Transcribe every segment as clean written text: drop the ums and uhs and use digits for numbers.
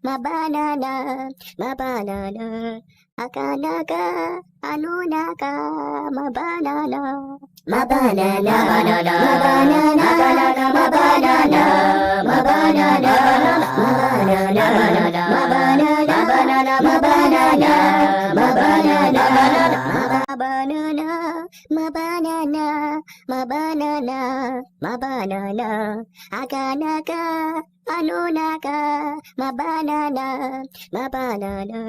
mabanana, mabanana. Akanaka, anunaka, mabanana. Mabanana, mabanana, mabanana, akanaka, mabanana, mabanana, mabanana, mabanana, mabanana, mabanana, mabanana, mabanana, mabanana, mabanana, akanaka, anunaka, mabanana, mabanana,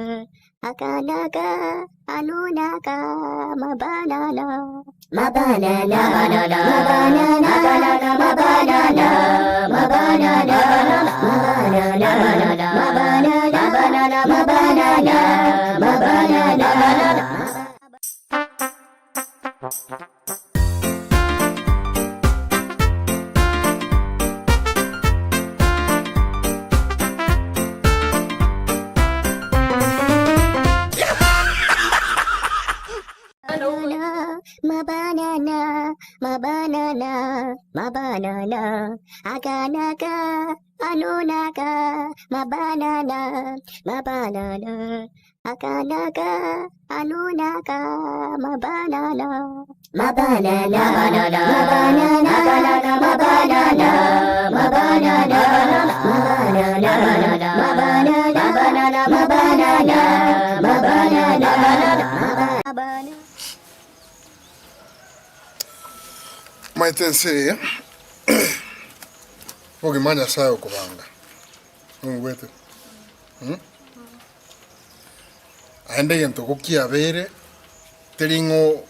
akanaka, anunaka, mabanana, mabanana, mabanana, mabanana, akanaka, mabanana, mabanana, mabanana, mabanana, mabanana, mabanana, mabanana. Mabanana, mabanana, mabanana, akanaka, anunaka, mabanana, mabanana, akanaka, anunaka, mabanana, mabanana, mabanana, mabanana, akanaka, mabanana, mabanana, mabanana, mabanana, mabanana, mabanana, mabanana. Maitense Ogi manya sayo kubanga Ngwete Aende gento kukia bere Teringo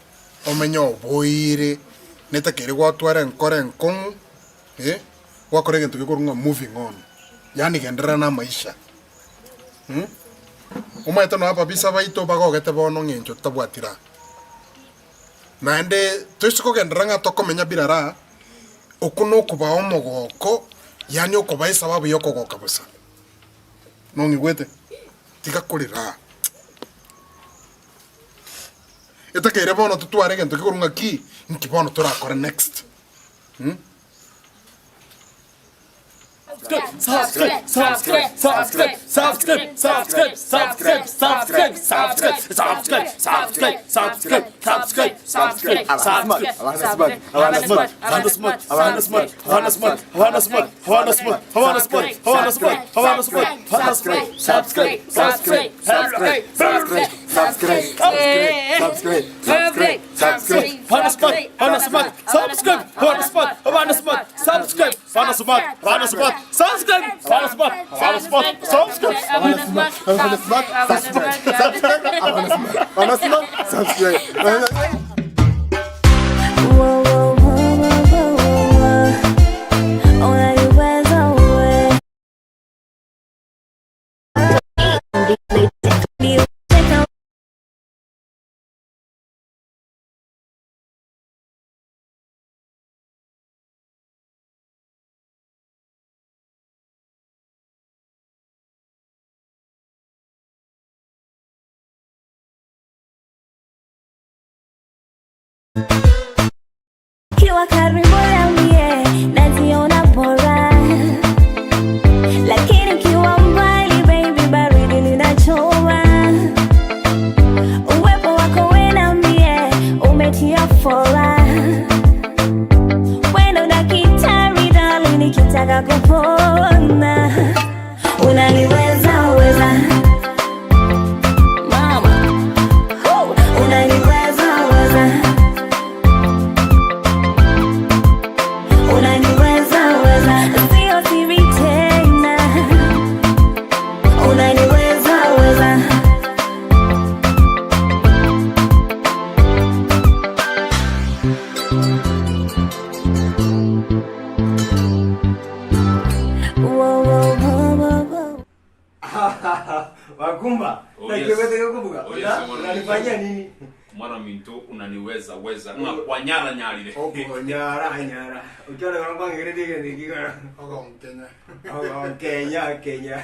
omenyo boire Neta kere gwatwara nkore nkongu Wakore gento kikurunga moving on Yani gendera na maisha Umaita no hapa bisa baito bago gete bono ngencho tabwatira Nande tuisiko gendranga toko menya birara okuno kuba omogoko yani okuba sababu yoko goka busa nongi gwete tika kulira eta kere bono tutware gento kikurunga ki nkibono turakora next Subscribe, subscribe, subscribe, subscribe, subscribe, subscribe, subscribe, subscribe, subscribe, subscribe, subscribe, subscribe, subscribe, Kiwa karibu yamie, naziona bora. Lakini kiwa mbali baby baridi linachoma. Uwepo wako wena mie, umetia fora. Wendo dakitari dali nikitaka kupona. Unaniweza weza mama, unaniweza weza. Unaniweza weza, sio siri tena. Unaniweza weza. Wakumba, nakiweza kukumbuka. Unanifanyia nini? Mwana minto unaniweza weza na kwa nyara nyarire. Ogo nyara. Ukiona kama ngiridi ngiga. Ogo Kenya. Ogo Kenya.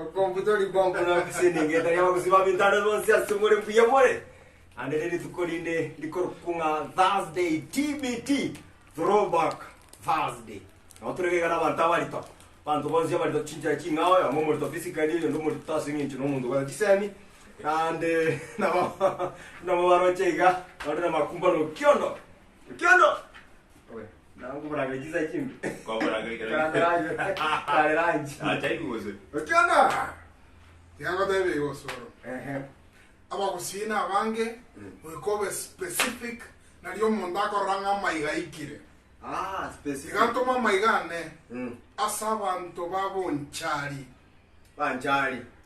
Okomputori bongo na kusini ngeta ya kusiba mintana zonse asumure mpiya more. Andele tukolinde likorukunga Thursday TBT Throwback Thursday. Oturege kana bantawarito. bantu bonse bali to chinja chingawa ya momo to physically ndo mo to singing nchino mundu kwa kisemi and na mawaro chega ndo makumba no kiondo owe na ngubara gajiza chimbi Kwa bora kale ranji acha ikuze. Kiondo. Yango debe yosoro. Abakusina abange wikobe specific na lyo mondako ranga maigaikire. specific Igantoma maigane. Asa abantu babonchari.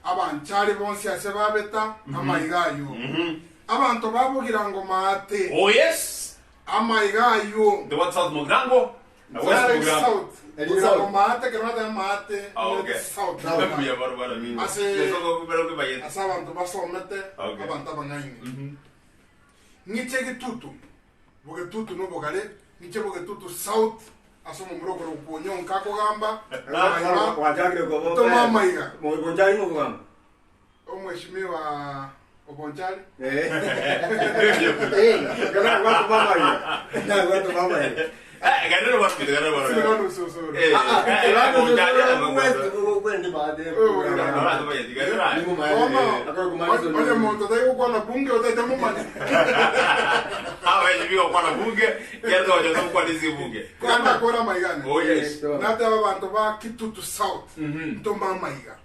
Abanchari bonsi ase babeta amaigayo. Abantu babugira ngo mate. Oh yes. Amaigayo. The what's out Mogrango? Na West Mogrango. Ngo mate que no te mate. Okay. South. Mia barbara mimi. Eso pero que vaya. Asa abantu basomete abantu abangaine. Niche gitutu. Boge tutu no bogale. Niche boge tutu South. Asomo muroko ruponyo nkako gamba. wajagre go Toma maiga. mo gonjari mo gamba Mheshimiwa Obonchari. Kana watu mama hiyo. Ganero wapi? Ganero wapi? Sino susuru. Oye monto dai kwa na bunge otaita mumani. Wewe vipi kwa na bunge? Yendo waje kwa dizi bunge. Kwanda kora maigane. Oh yes. Nata abantu ba Kitutu South. Toma maiga.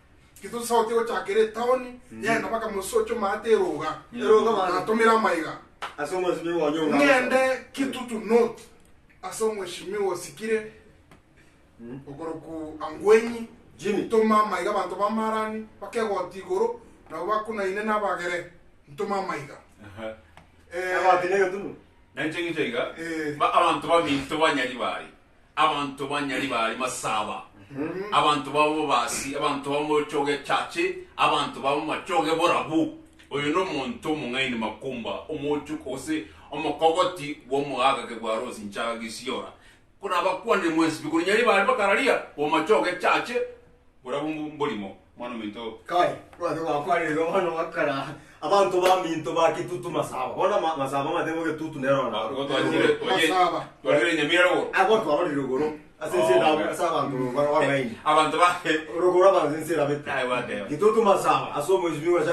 Kitutu South yo chakere town. Ya na baka musocho mate roga. Na tomira maiga. Asomo zimi wanyo. Ngende Kitutu North. Aso mheshimiwa Sikire okoroku Angwenyi Jimmy toma maiga bantu bamarani bakegoti iguru na bakuna ine nabagere ntoma maiga abatinega tunu Nanjingi tega ba abantu baminto banyari bari masaba abantu babo basi abantu bamo choge chache abantu bamo machoge borabu oyo no muntu mungaini makumba omochu kose omokogoti wo muaga ke gwarosi nchaga gisiora kuna bakwande mwezi bikuru nyari bari bakaralia wo machoge chache borabu mbolimo monumento kai kwado wakwari ro hano wakara abantu baminto bakitutu masaba bona masaba mademo ke tutu nero na goto ajire oye nyamira wo abo twabari rugoro asense da asaba ndu bangaini abantu bahe rugoro bansense da beta ai wade kitutu masaba asomo izimiwa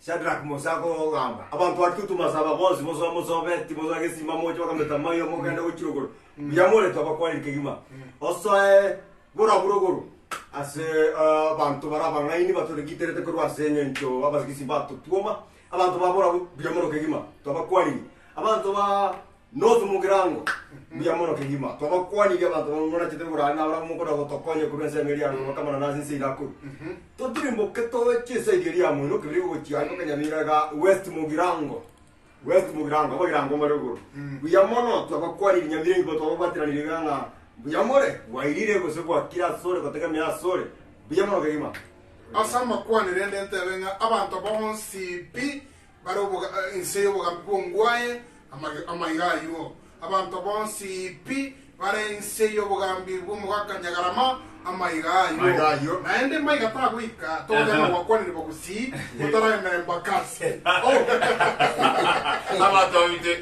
Shadrach Mosako gamba abantu bakitutu masaba bonzi mozo beti mozo agesima mojo bakameta mayo mokanda uchirogoro byamore twabakwari kigima osoe bora burogoro ase abantu barabangaini batoregiterete kuru asenye ncho abazigisi bato tuoma abantu babora byamoro kigima twabakwari abantu ba North Mugirango byamoro kigima twabakwari abantu ngona chete burana abara mukora gotokonye kurense meria no kamana nazi siraku todirimbo keto chese igeria muno kibiri gochiano kanyamiraga West Mugirango abagirango maruguru byamono twabakwari nyamirengi batwabatiraniriranga na buyamore wairire gose kwa kila sore koteka mya sore buyamoro kigima asama kwa nirende ntebenga abantu bonsipi baroboga inseyo boga bongwaye amaigayo abantu bonsipi bare inseyo boga mbibu mugakanyagarama amaigayo naende maiga tagwika toja no wakwa nibogusi utara na mbakasi abantu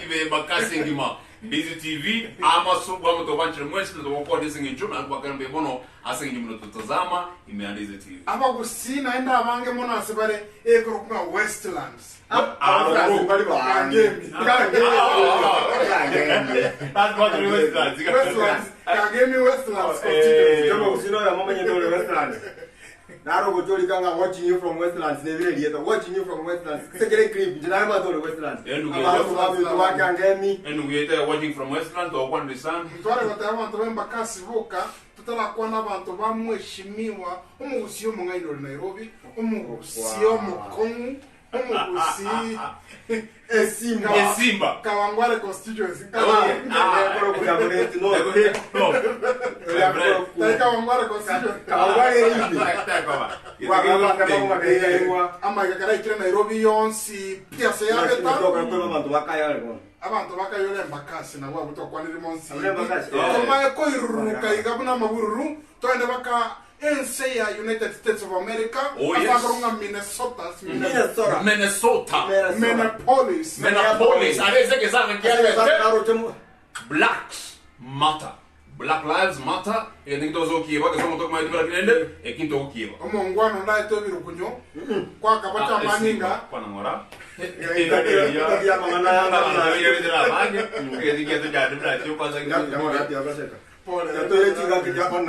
ibe bakasi ngima Busy TV ama subu ama tobanchira mwesi ndo wako disingi njuma kwa kambe bono asingi mno tutazama imeandize TV abagusi naenda abange mona asibare ekorokunga Westlands bali kangemi that's what the Westlands kangemi Westlands constituency usino ya mama nyendole Westlands Naro gojoli kanga watching you from Westlands nevile lieta watching you from Westlands sekere clip jina ma dole Westlands enu yeta watching from Westlands to kwa ndisan tware bataba abantu bembakasi boka tutala kwa nabantu bamweshimiwa umugusio mungaino Nairobi umugusio mukongu umugusi Esimba Kawangware constituency Kawangware ama kakara ikire Nairobi yonsi pia se yabeta abantu bakayole mbakasi na wa gutokwanira monsi koma ko iruruka igabuna mabururu twende baka NC ya United States of America abakurunga Minnesota Minneapolis areze ke sana kiasi Blacks Matter Black Lives Matter ekinto zokiba ke somo tokuma ndibara kinende ekinto okiba omongwano ndaye tobiro kunyo kwa kabacha maninga kwa ngora ya mangana yanga na ya ndira bange ekinto to jadi bra tio kwanza pole to yechiga kijapa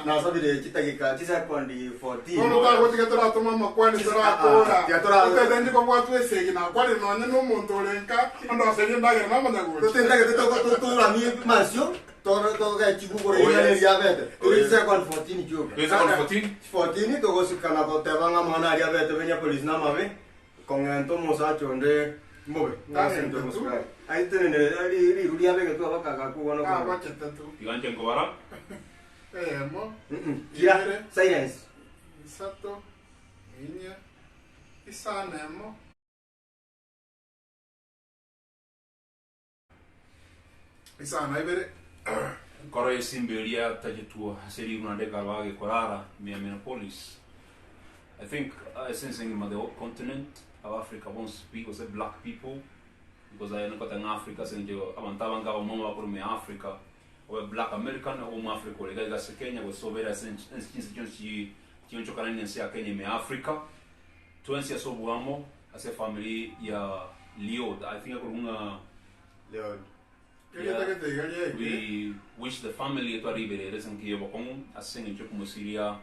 nasabire chitagika chisakondi 14 kono ta gotika tora toma makwani tora tora utedenji ko watu esegi na kwani no nyo muntu olenka ando asegi ndage na mandago tendage to rami masio to ga chibugo re ya vete to second 14 joke Is it 14 to go sikana to tebanga mana ya vete venya police na mave con ento mosacho nde move ngasen to muskai ai tene ri rudia vege to abaka ku wono ah bacheta tu iganje ngobara mo gira silence sato inya isanemo isana ibere koro esimbelia tajetua seri unande galwage korara Minneapolis. I think sensing in the whole continent of Africa wants to speak was black people because I know that in Africa senjo abantaba mama wa kurume Africa or black American or Africa or lega se Kenya was so very sensi chioncho kanani nsi ya Kenya me Africa tuensi so buamo as a family ya Leo I think akurunga Leo we wish the family to arrivere resenkiyo bokong asengi chokumo Syria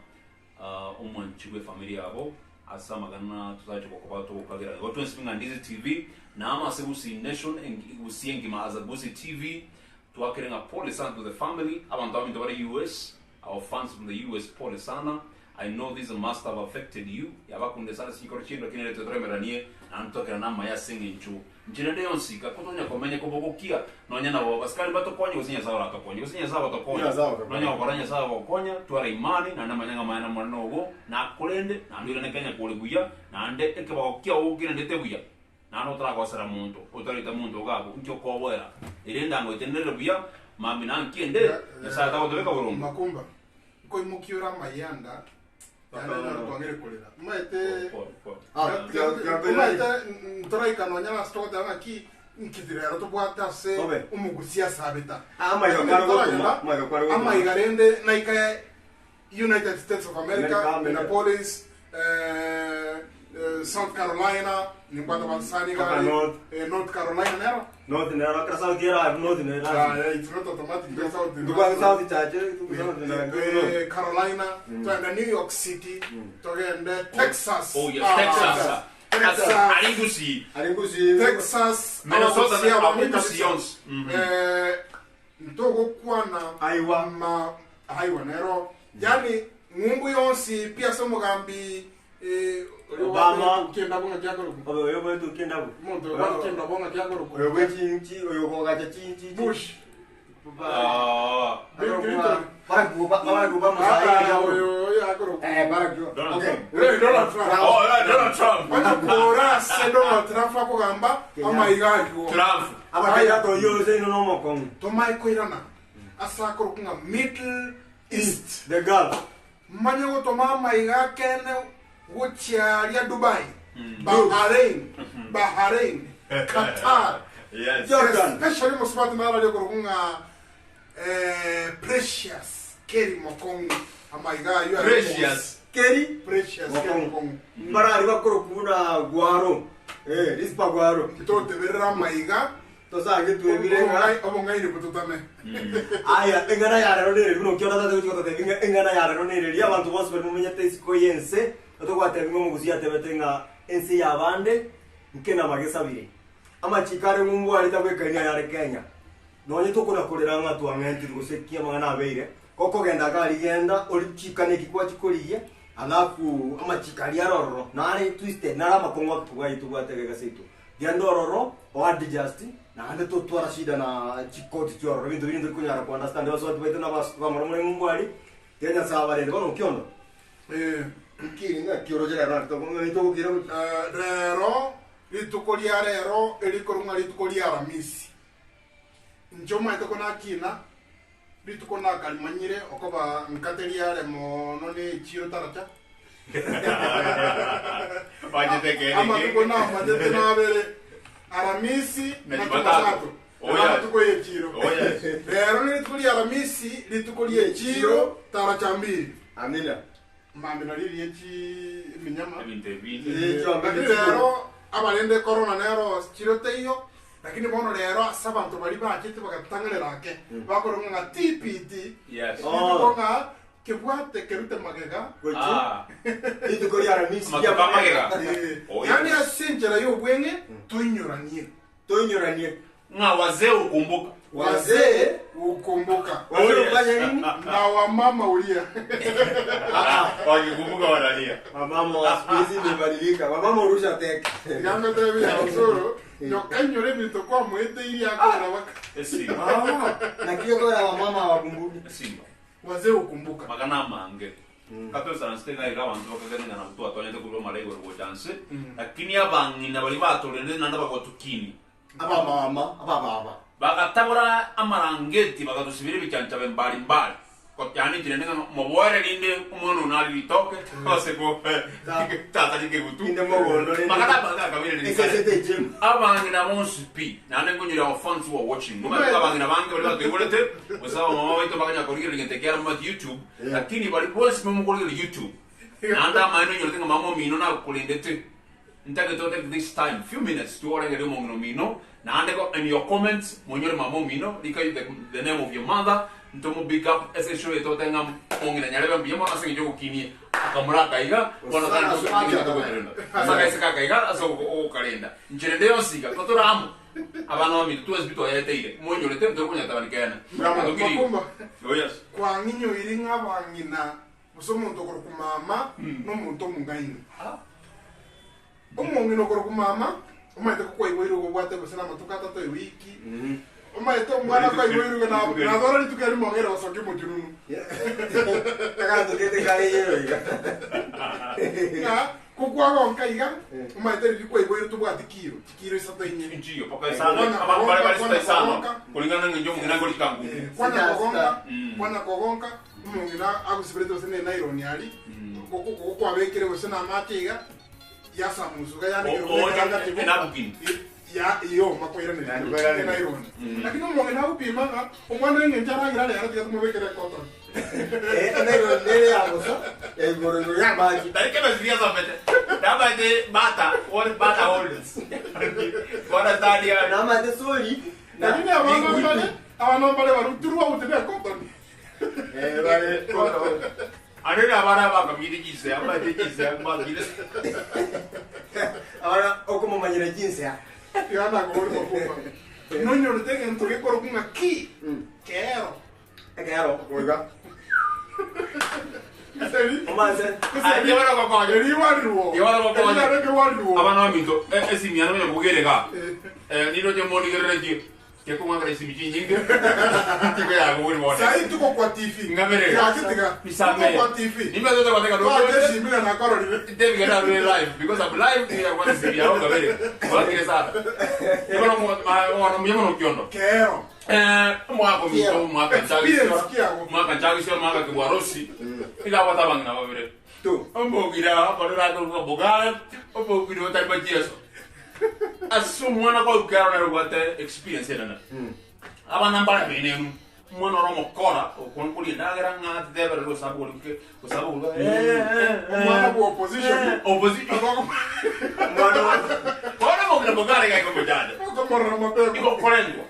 umwanchigwe familia yabo asa magana tuzaje kokobato kagera watu nsipinga ndizi TV na ama sebusi nation usiengi maaza busi TV tuakerenga pole sana to the family abantu abintu bari US our fans from the US pole sana I know this must have affected you yabakunde sana sikoro chindo kinele toremeranie antokera na maya singinchu njinende yonsika kutonya komenya kobogokia nonya na baskali batokonya usinya sawa batokonya usinya sawa batokonya nonya obaranya sawa bakonya tuara imani na namanyanga mayana manogo na kulende na ndira nekanya kulebuya na nde ekebagokia ogina ndetebuya na no tra kwasara muntu utarita muntu gabo nkyo kobwera irenda ngo itendere buya mami na nkiende yasa tawo tobeka burungu makumba ko mukiura mayanda Maite ntoraika no nyana sto da ki nkidira to bwata se umugusia sabita ama igarende naika United States of America Minneapolis South Carolina ni kwata bansani ga North Carolina nero North krasa gira North nero it's not automatic South Carolina to New York City to Texas oh yes Texas Aringusi Texas Minnesota Aringusi ntogo kwana Iowa nero yani mungu yonsi pia somo gambi Obama kenda bonga kyakoro oyo bwe tukenda bu moto wa kenda bonga kyakoro oyo bwe chinchi oyo boga chinchi Bush Bill Clinton Barack Obama oyo yakoro Barack okay Donald Trump Donald Trump wana kora se Donald Trump akogamba amaigako Trump abaya to yo se no mokon to Michael Irana asakoro kunga Middle East the girl manyo to mama igakene Wuchiaria Dubai, Bahrain, Qatar, yes, Jordan. Especially Musbat Mara Yokurunga Precious Kerry Mokong. Amaiga, you are Precious Precious Kerry Mokong. Mara riba korokuna guaro. Rispa guaro. Kito te verra Maiga. Tosa ke tu evirenga. Omongai ni kututame. Aya, engana yara ronere, no kiona tata kuchiko tata engana yara ronere. Ria bantu bonse per mumenya tesiko yense. Otokwa terimo mugusia tebetenga ensi ya bande nkena magesa bire ama chikare mumbu alita kwekanya yare Kenya nonye tokona kolera ngatu angenti gusekia mwana abeire koko genda kali genda olichikane kikwa chikoliye alafu ama chikali aroro nare twisted nara makongwa tugwa itugwatega seitu diando roro o adjust na ande to twara shida na chikoti choro bindu kunyara ku understand waso watu betena bas kwa maromore mumbu ali tena sawa le kono kiondo kiri nga kioro jera na to ngo kiro rero litukolia rero elikorunga litukolia ramisi njoma itokona kina litukona kalimanyire okoba nkatelia le mo noni chiro taracha Wajiteke ama tukona majete na bere aramisi na tumatatu Oya. Tuko ye chiro. Oya. Lero ni tukuli Alhamisi litukulie chiro tara cha mbili. Amina. Mambe na lili yechi minyama. Ebintu Lero abalende corona nero chiro teyo. Lakini bono lero asabantu bali bakite bagatangalera ake. Bakoronga nga TPT. Yes. Bakoronga kebwate kerute magega. Itukuli Alhamisi Matuka magega. Yani asenjera yo bwenge tuinyoranie. Toinyoranie. Nga wazee ukumbuka. Wazee ukumbuka. Wazee ufanya nini? Na wamama ulia. Wakikumbuka wanalia. Wamama wa siku hizi imebadilika. Wamama urusha teke. Ngamba tebi ya usoro. Nyokanyore bintu kwa mwete ili akora waka. Simba. Na kio kwa wamama hawakumbuki. Simba. Wazee ukumbuka. Magana mange. Kato sanstega ira wantu wakagenda na mtu atonyete kulo malego ro chance. Lakini abangina bali batolende nanda bagotukini. Aba baba. Bagatabura amarangeti bagatusibire bicyanca bembali mbali. Ko cyane kirende mu bore linde umuntu nari bitoke kose ko tata dike gutu. Inde mogondo ne. Magana kabire ni. Ese gym. Abangina monsipi nane kunyira wa fans who are watching. Mama abangina bange bali bagolete. Usaba mama waito baganya korigire ngente kera mu YouTube. Lakini bali boss mu korigire YouTube. Nanda maino nyotenga mama mino na kulindete. Ntake to take this time few minutes to order mongino mino. Na andeko in your comments monyore mamo mino dika the name of your mother ntomo big up ese show eto tenga mongina nyaleba mbiyemo asengi jogo kini akamura kaiga wana kana so kini to kwenda saka ese kaiga aso o kalenda nchirende yosika totora amu abana mi tu esbito yateire monyore te ndo kunya tabanikana Bravo makumba. Oh yes Kwa nginyo iringa bangina. Musomo ntokoro kumama no muntu mungaini. Omongino koro kumama. Umaite kwa iweru gwate busana matukata to wiki. Umaite mwana kwa iweru na dora ni tukari mongera wasoke mujununu. Taka tukete kale yero iga. Ya kukwa gonka iga. Umaite ni kwa iweru tubwati kiro isato inye. njiyo paka sana abana bali sana kulingana n'injo mungina ngoli kangu Kwana kogonka mungina agusibirete busene na ironi ali. Kwa bekere busana matiga. Ya samuzuga yani ya iyo makwira ni na ironi lakini umonge na upimanga umwana ngenjara ngira ya rati tumubekere cotton Na ironi nere yango so. Ngoro ya baji. Tarike baziria zapete daba de bata all bata holders bora tadia Na mate sori. lakini abana bale baruturwa utebe cotton Vale. anele abana bakamiri gise amade gise amagire Ahora o como mañana 15 ya. yana gori makumba no nyoro tege ntoke koro kunga ki kero Claro, oiga. seri Omanse. Aje bana kwa kwa eri waruo Yewara kwa kwa. eri waruo abana bamito esimiano yo bugerega nino je moni gereji ke kuma kare simiji nyinge tike ya gori mona sai tuko kwa TV ngamere ya kitika misame kwa TV nimbe zote kwa teka kwa dogo jeshi bila na karo ni Devi gana real live because I'm live here kwa sisi ya onga vile wala kile sana ibona mwana mwana kiondo kero mwako mito mwaka chagi experience kiago mwaka kibwarosi ila wata bangina wabire Tu. ombo gira kwa ndo ko bogala ombo gira tari bajeso asu mwana kwa ukaro na rugate experience yana abana mbara menenu mwana romo kora kon kuli ndagera ngati debere lo sabu mwana kwa opposition opposition Mano. Kora mo kina bogala ga ko bojada kama rama pe iko korengo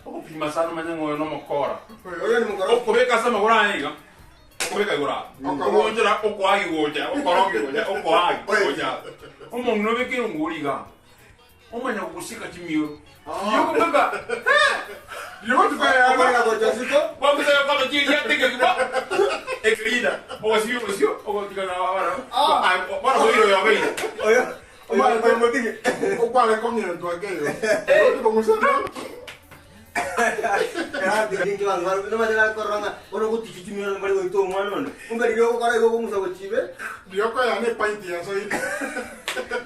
o pima sana manyango no mokora Oyo ni mukoro. o kubeka sama gora niga kubeka gora o njira o kwa gi goja o korongi goja o kwa gi goja o mo no beke nguriga o manya kushika kimiro yo kubeka yo tukaya Ahora ama la cochacito. kwa kusema kama kili ya teke kiba ekrida o sio o tika na para hoyo ya bei Oyo. Oyo kwa motiki. kwa le komnya ndo akeyo yo tuko musana Ah, dingi wangu. No madela koranga. Ono kuti kichimi na mbali goito mwana no. Unga dio ko kara go musa go chibe. yo kwa ya ne painti ya so hii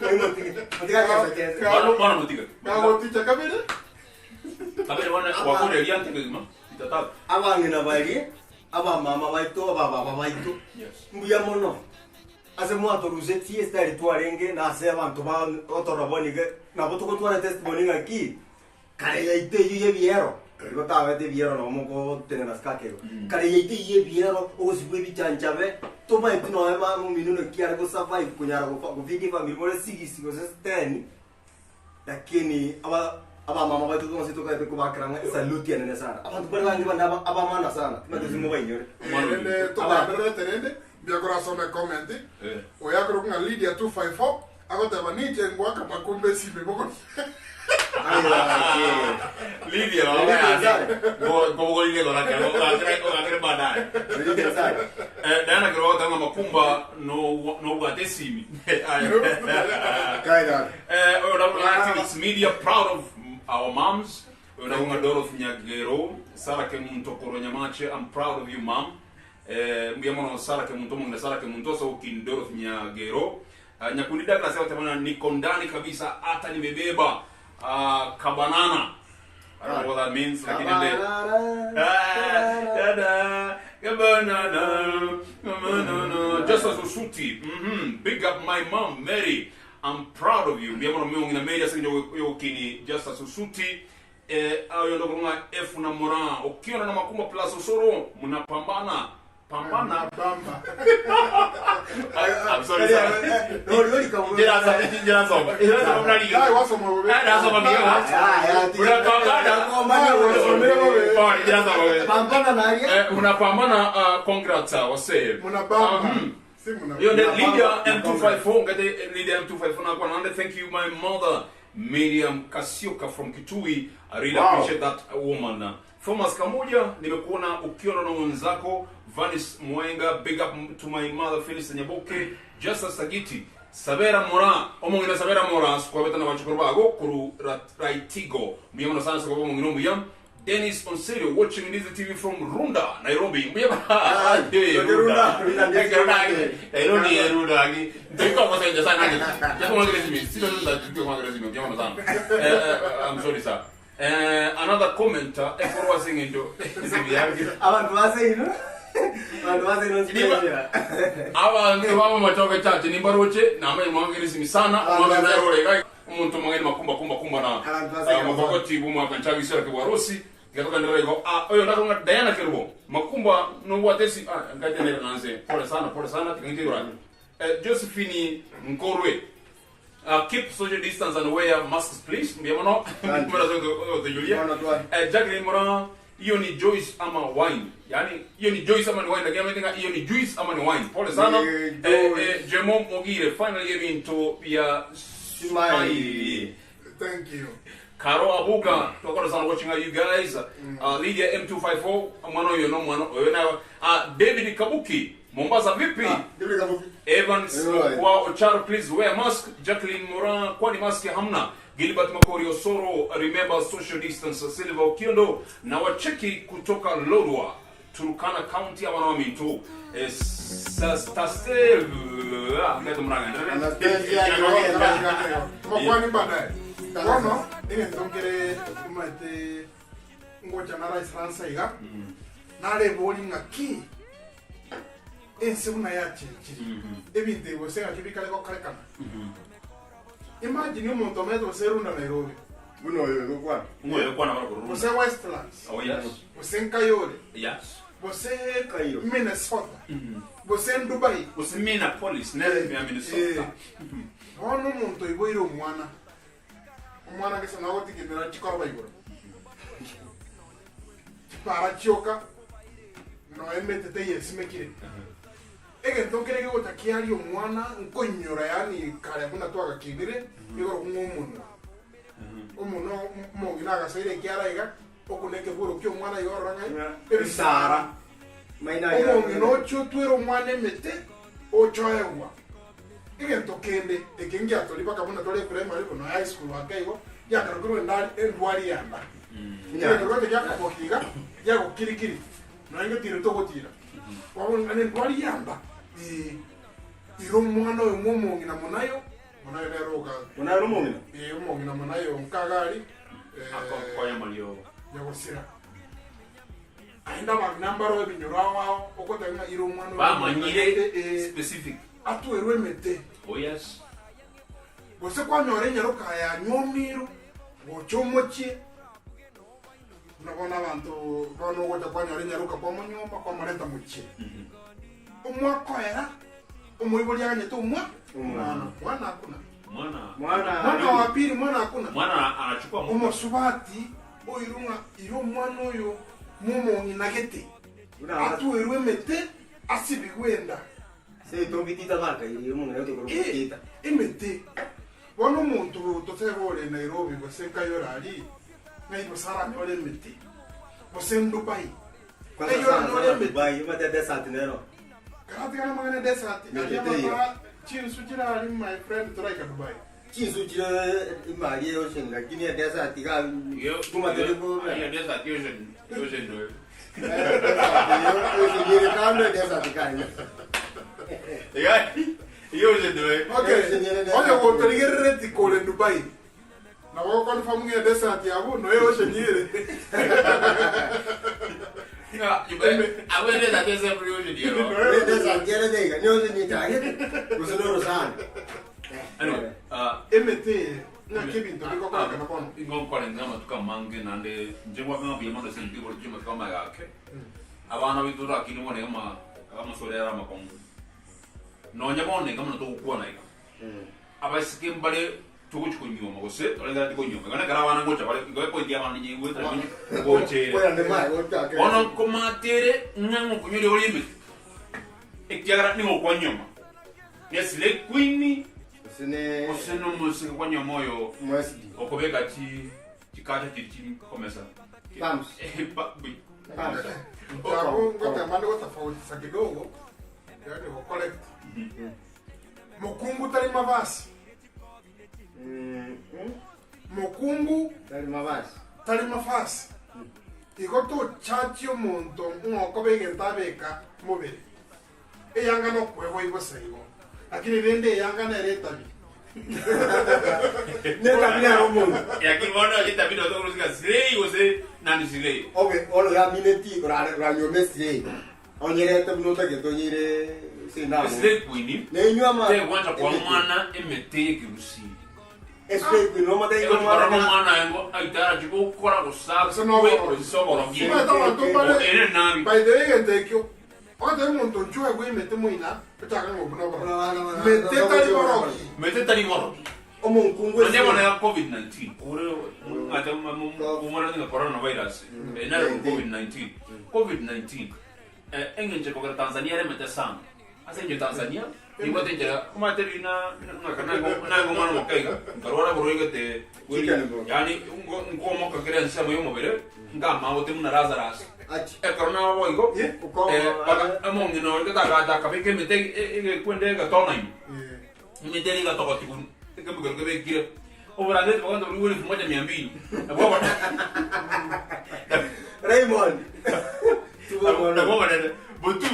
Oyo motiki. Motiki ka sa wana mutika kago ticha kabele kabere wana wakore riante kema itata Abangina bali. Aba mama baito, aba baba baito. yes Mbuya mono. Ase mwato ruzeti estari twarenge na ase abantu ba otora bonige na boto ko twana testimony ngaki. kare yaite ye biero ko tawe te biero no mo ko tenga skake kare yaite ye biero o sibwe bichanchabe to ba itino ema mu minuno kiara ko survive kunyara ko viki family mo sigisi ko steni lakini aba mama ba tuko sito ka ko bakranga salute yana sana abantu barwangi banda aba mana sana timazi mo banyore Ene to ba terende bia coração me comente. O ya creo que Lydia 254 agora ba ni tengwa kama kumbe sibe boko. Lydia no go Lydia no la que no badai. Lydia sai Dana que tanga makumba no gatesimi. kaida It's media proud of our moms. Una Dorothy Nyagero, Sara que munto Koronyamache, I'm proud of you mom. Mbiamono Sara que munto mungna Sara que munto so kin Dorothy Nyagero. Nyakundi Douglas yote mana niko ndani kabisa hata nimebeba kabanana. I don't know what that means, lakini kabanana. Just as Usuti. Big up my mom Mary. I'm proud of you. Mbiamono mungu na Mary asinyo yokini just as Usuti. Ayo ndo kunga F na mora ukiona na makumba plus usoro mnapambana pambana Bamba. I'm sorry sir. Jira so mnali Ai waso mo. ada so mami unapambana congrats wase Munabamba. Si munabamba. Yo Lydia M254 ngate Lydia M254 na kwa thank you my mother Miriam Kasioka from Kitui. I really appreciate that woman. Thomas Kamuja, nimekuona ukiona na mwenzako Vanis Mwenga, big up to my mother Phyllis Nyaboke, Justice Sagiti, Savera Mora, omongina Savera Mora, kwa beta na wachukurbago, kuru Raitigo, miyamona sana kwa omongino miyam. Dennis Onserio watching this TV from Runda, Nairobi. Runda. I'm sorry, sir. Another commenter, was singing to abantu matoka chache ni baroche na mwe mwangelezi sana mwana role umuntu mwangeni makumba na mabogoti bumwa kanchabi sira ke warosi ngatoka ndero oyo ndakonga Diana Kerubo makumba no watesi ngate ndero nanze pole sana tikingiro Josephine Nkorwe keep social distance and wear masks please mbiamono kumera zo the Julia Jacqueline Moran hiyo ni Joyce ama wine. Yani hiyo ni Joyce ama ni wine. Lakini mimi hiyo ni juice ama ni wine. Pole sana. Jemo Mogire finally getting to ya smile. Thank you. Karo Abuka, tokoro sana watching you guys. Lydia M254, mwana yo no mwana. David Kabuki, Mombasa vipi? David Kabuki. Evans kwa Ocharo please wear mask. Jacqueline Moran kwani mask hamna. Gilbert Makori Osoro, remember social distance. Silva Okiondo na wacheki kutoka Lodwa, Turkana County ama na mito. Stastel ngato mranga. Makwani baadaye. Kono ile ndongere kumate ngocha na rais Fransa iga. Nale boli ngaki. Ense una yache. Ebinte bose akibikale ko kalekana. Imagine umuntu omedo serunda Nairobi. Buno yo kwa. Ngoyo kwa na barabara. Você Westlands. Oh yes. Você Kayole. Yes. Você Minnesota. Você Dubai. Você Minneapolis, nele me Minnesota. Ono muntu iboiro mwana. Mwana que sana wote kidera chikoro baiboro. Para choka. No emete te yesimekire. Ege ntokere ke utakiari omwana nkonyora yani kare kuna twaga kibire igoro umuntu. Umuntu mo ginaga saire kiara iga okuneke buro kyo mwana yorora ngai. Ebisara. Maina ya. Umuntu no chutwero mwana emete ochoewa. Ege ntokende ekengi atolipa kabuna tole primary no high school wakaigo ya karuguru ndali endwari yamba. Ya karuguru ya kubokiga ya kukirikiri. No ingo tiro togotira. Wabona ndwari yamba. Iro mwana oyo ngomongina munayo lero ga munayo mongina umongina munayo nkagari akoya malio yagosira ainda ba nambaro ebinyurawa okotanga iro mwana ba manyire specific atu erwe mete oh yes gose kwa nyore nyaro kaya nyomiro gochomochi unabona abantu kono wote kwani ari nyaruka kwa munyumba kwa mareta muche umwa koera umwibuli yanye tu mwana hakuna mwana wa pili mwana hakuna mwana anachukua umusubati oyirunga iyo mwana oyo mumongi nagete atu erwemete asibigwenda se tombitita marka iyo umuntu yote kurukita imete bona umuntu totebole Nairobi gosenka yorali naibo sara nyole mete bosem Dubai kwa Dubai mate desert nero karati kana mangane desert ayama chinsu chira ali my friend turaika Dubai chinsu chira imali ocean lakini ya desert ga kuma telebo ya desert ocean do yo kando desert kanya yo ocean do okay wotarigere tikole Dubai na wako kwa famu ya desert yabo no yo ocean yire awe desert every ocean yero desert yere dega ni ocean ni target usonoro sana anyway emete na kibinto biko kwa kana kono ingon kwa ngama tukamange nande njengwa kama bia mando sen people jima kama yake abana bitura kini mone kama solera makongo no nyabone kama to kuwa naika abasike mbale tukuchi kunyuma gose olenga tiko nyuma kana karawana ngocha bale ngo dia mani nyi weta ngoche kwa ande mai wota ono komatere nyango kunyole olimbe ekiagara ningo kwa nyuma nesile queen oseno musika kwa nyuma oyo mwesidi okobeka chikata chiri komesa pams pams Utabu ngote mande kwa tofauti sa kidogo yaani wa collect mukungu tali mavasi mukungu tali mavasi ikoto chachi omuntu ngoko begentabeka mubere eyanga no kwebo igosaigo lakini rende eyanga na retabi neta bina romo ya kibono lita bino to rusika sirei ose nani sirei obe olo ya mineti ranyo messi onyere to bino to geto nyire sina sirei kuini ne nyama te kwanta kwa mwana emete kirusi espe kuino mata iko kwa mwana ngo aitara jibo kora gusaba we sobo rongi ene nami by the way ntekyo ote muntu nchwe gwe mete muina petaka ngo buno mete tali moroki omo nkungwe ande mwana COVID-19 ore ngata mumara ni coronavirus ena COVID-19 engenje kwa Tanzania remete sana asenje Tanzania ni wote njera kuma terina na mwana mokaiga karora borogete yani ngomo kakere nsamo yo mobere ngama wote muna Lazarus corona boigo among no que ta ka mete kwende ga tona ni mete ga to tikun que me que ve kire obra de cuando uri moja 200 abo Raymond abo botu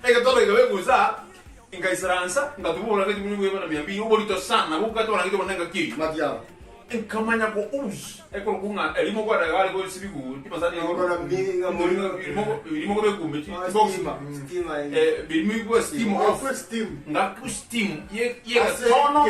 que todo que ve usa en Kaisaranza ngatubola que timu ngwe na 200 ubolito sana bukato na kitu nanga ki matia enkamanya ko us eko kunga elimo kwa dagali ko sibiku tipasani ngora mbinga ilimo ko bekumbe stima bilimi ko steam of steam nga ku steam ye tono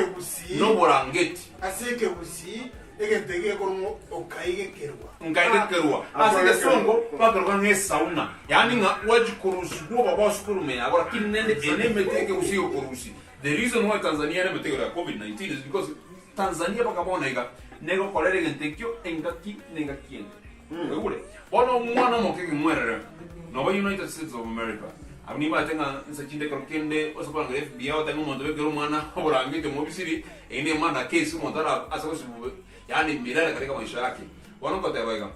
no borangeti aseke busi egentege ko okaige kerwa ngaige kerwa asike songo pakero kan sauna yani nga wajikurusi ko baba sukuru me agora kinende ene meteke busi ko kurusi the reason why Tanzania ne meteke la COVID-19 is because Tanzania pakabona nego kolere gentekyo engaki negakiende ule bono mwana mokeke mwerere no United States of America abni batenga nsachinde krokende osopanga FBI otenga mondo bekero mwana orangite mobisiri ene mwana case montara asakosi yani mirara katika maisha yake bono kote baiga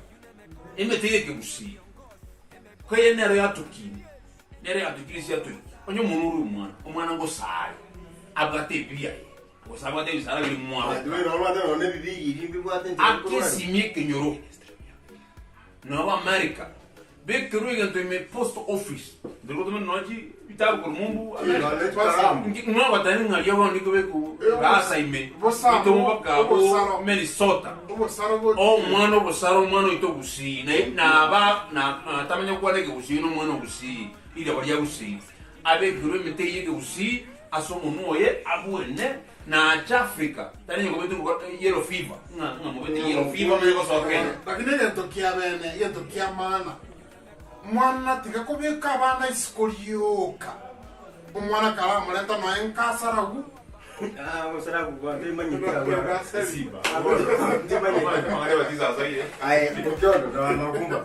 emetege kebusi koye nero yatukini nero yatukini si yatuki onyo munuru mwana ngo sare abate bia osaba de sara bili mwa aki simie kenyoro no America be keruiga to me post office de lo tome noji bitabu ko mumbu no batani nga yoba ndiko be ku rasa ime ito mbaka ko Minnesota o mwana bosaro mwana ito busi na ba na tamanya kwa lege busi no mwana busi ile bari ya busi abe keruiga mete yege busi asomo noye abuene na Africa tani ngobetu yellow fever ngobetu yellow fever meko sokene lakini yento kia maana mwana tikakobeka abana isikolioka umwana kala muleta no enkasaragu musaragu kwa temanyika siba ai mukyondo na makumba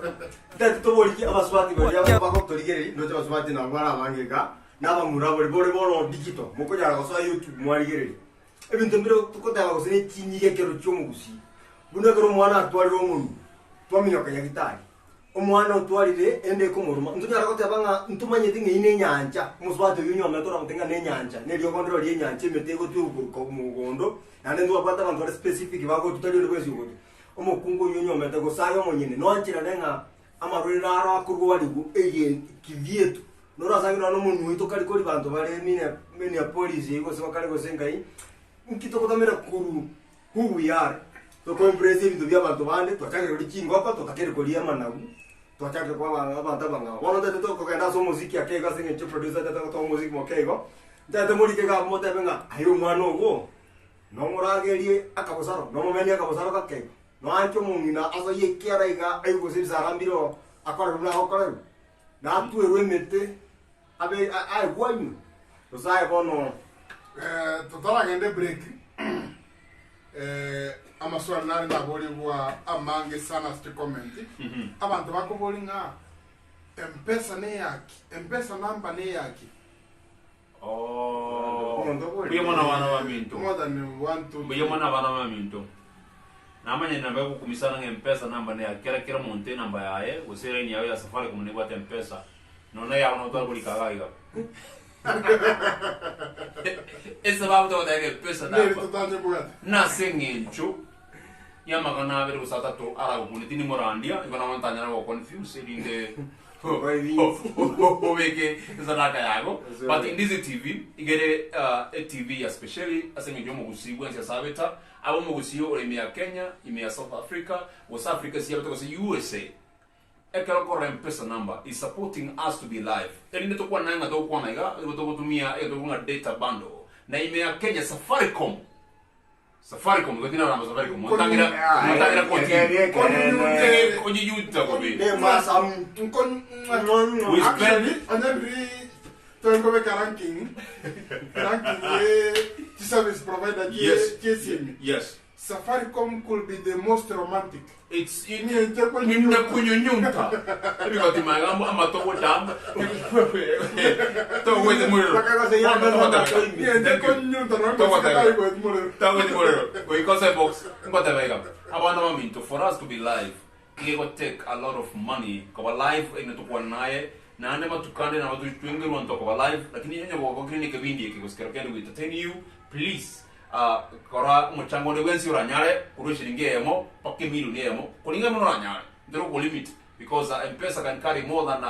tatu boli abaswati bali abakotorigeri no abaswati na ngwara mangika naba murabori bori bono digital mukojara ko sa YouTube mwarigeri ebintu mbiro tukotaba ko sene chinyige kero chomugusi buna kero mwana atwari omuntu twamiyoka nyagitari omwana utwarire ende kumuruma ntunyara ko tabanga ntumanye dinge ine nyanja muswati yunyo metora mutenga ne nyanja ne lyo kondro lye nyanja metego tuko ko mugondo nande ndo apata bantu specific bako tutali ndo kwesi ugo omukungu yunyo metego sayo monyene no anchira nenga amarurira aro akurwo waligu eye kivietu nora sangira no munhu ito kali koli bantu bale mine ya police iko se bakale ko sengai nkito kotamera kuru who we are to ko impressive ndo bya bantu bande twachakira uri kingo apa tutakere ko liya managu twachakira kwa abantu banga wono tete to ko kenda so muziki akega singe che producer tete to muziki mo kego tete muri kega mo tete nga ayo mwana ogo no muragerie akabosaro no momeni akabosaro kake no ancho mungina aso ye kiara iga ayo ko sibisa rambiro akora runa okora na tu erwemete abe ai gwanyu to sai bono tutara gende break amaswali nari nabolibwa amange sana sti comment abantu bakobolinga mpesa ne yaki mpesa namba ne yaki Buya mwana wana wa minto more than 1 2 buya mwana wana wa minto namanya namba ko kumisana nge mpesa namba ne yakira kira monte namba yae usere ni yawe ya safari kumuni kwa mpesa nona ya ono to buli kagaiga esa babu to dage pesa namba na sengencho yamagana bere usata to ara ko nitini morandia ibana mantanya na confuse inde but in this TV you get a TV especially asengejo mo gusibu nsia sabeta abo mo gusio ole mia Kenya imia South Africa West Africa si abeto ko USA ekero ko mpesa number is supporting us to be live elinde to kwa nanga to kwa naiga to kutumia to kuna data bundle na imia Kenya Safaricom ko tina namba Safaricom mutangira ko TV ko yuta ko be ne masam we spend Tengo que ranking service provider. Yes. Safaricom could be the most romantic. It's in the kunyunyunta. Because the magambo amatogo dam. To with the murder. Because I box. For us to be live, it will take a lot of money. Cover live in the Tukwanae. Na ande matukande na watu twingi wanto kwa live lakini yenye kwa clinic bindi ikikusikira we entertain you please kora muchango de wensi uranyare urushiringe emo pakke milu ne emo kulinga mo uranyare there is limit because M-Pesa can carry more than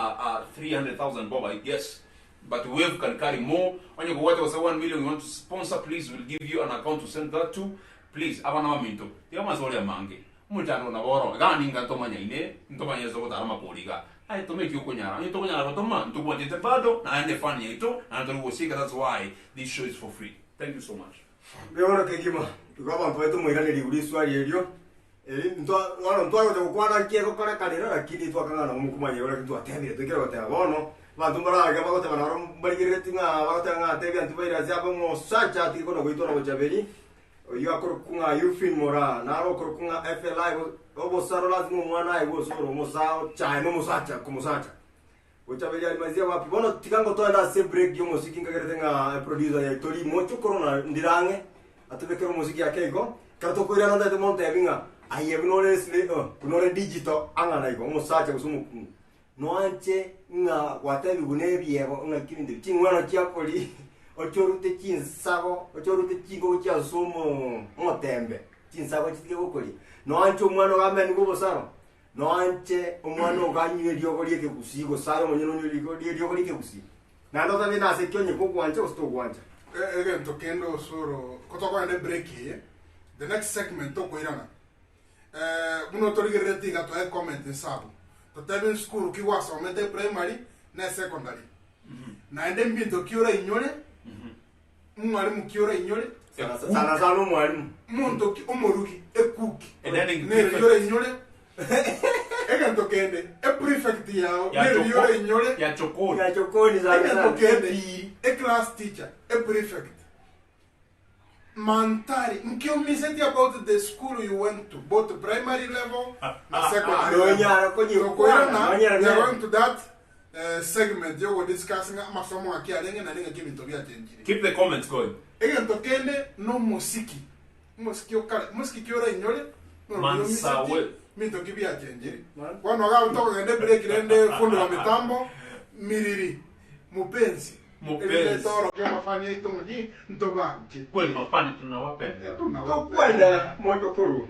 300,000 bob I guess but Wave can carry more when you go what was 1 million you want to sponsor please we'll give you an account to send that to please abana minto ya mazori ya mange muchango na boro gani ngatomanya ine ntomanya zo kutama poliga ai to make you kunyara ni to kunyara to man to bonje bado na ande fan yeto na to usika that's why this show is for free thank you so much beona kekima tukaba mpo eto mwira ni liguri swali elio ntwa ko kwana kieko kale kalera lakini twakanga na mukumanye ora kintu atebire tukira batera bono bantu mbaraga bagote banaro barigire tinga bagote nga atebire antibaira zabo mo sacha tiko no goitora bochaberi yo akorukunga yufin mora naro akorukunga FLI obo saro lazima mwana aibo soro mosao chai no mosacha kumosacha bochaberi alimazia wapi bono tikango to enda se break yo musiki ngageretenga producer ya tori mocho corona ndirange atubekero musiki yake iko kato ko irana ndate monte yabinga ayebinore sle kunore digital angana iko mosacha kusumu no anche nga watebi gunebiego nga kirinde chingwana chiakoli ochorute chinsago ochorute chingo cha somo motembe chinsago chitike gukuri no anche umwana gameni gubosaro no anche umwana oganywe lyogori ke kusigo saro monyono lyogori ke kusigo na ndo tabe na se kyonye ko kwanja osto kwanja evento kendo soro kotoko ende break here the next segment to koirana uno torigere tiga to comment nsabo to tebe school ki wasa mete primary na secondary na ende mbinto kiura inyore mwalimu kiora inyore sana mwalimu muntu umuruki ekuki Enene ne yore inyore ega tokende prefect yao ne yore inyore ya chokoni ega tokende class teacher prefect Mantari, me said about the school you went to, both primary level and secondary level. So, we are going to that segment. You were discussing masomo aki alenge na lenga kimi tobia tenjiri. Keep the comments going. Ega tokende no musiki. Musiki okale, musiki kiora inyole. Mansawe. Mi tokibia tenjiri. Wano ga utoko ngende break rende fundo wa mitambo miriri mupenzi. Mupenzi. Toro que mafanya itungi ntobanki. Kweli mafani tunawapenda. Kwenda moyo kuru.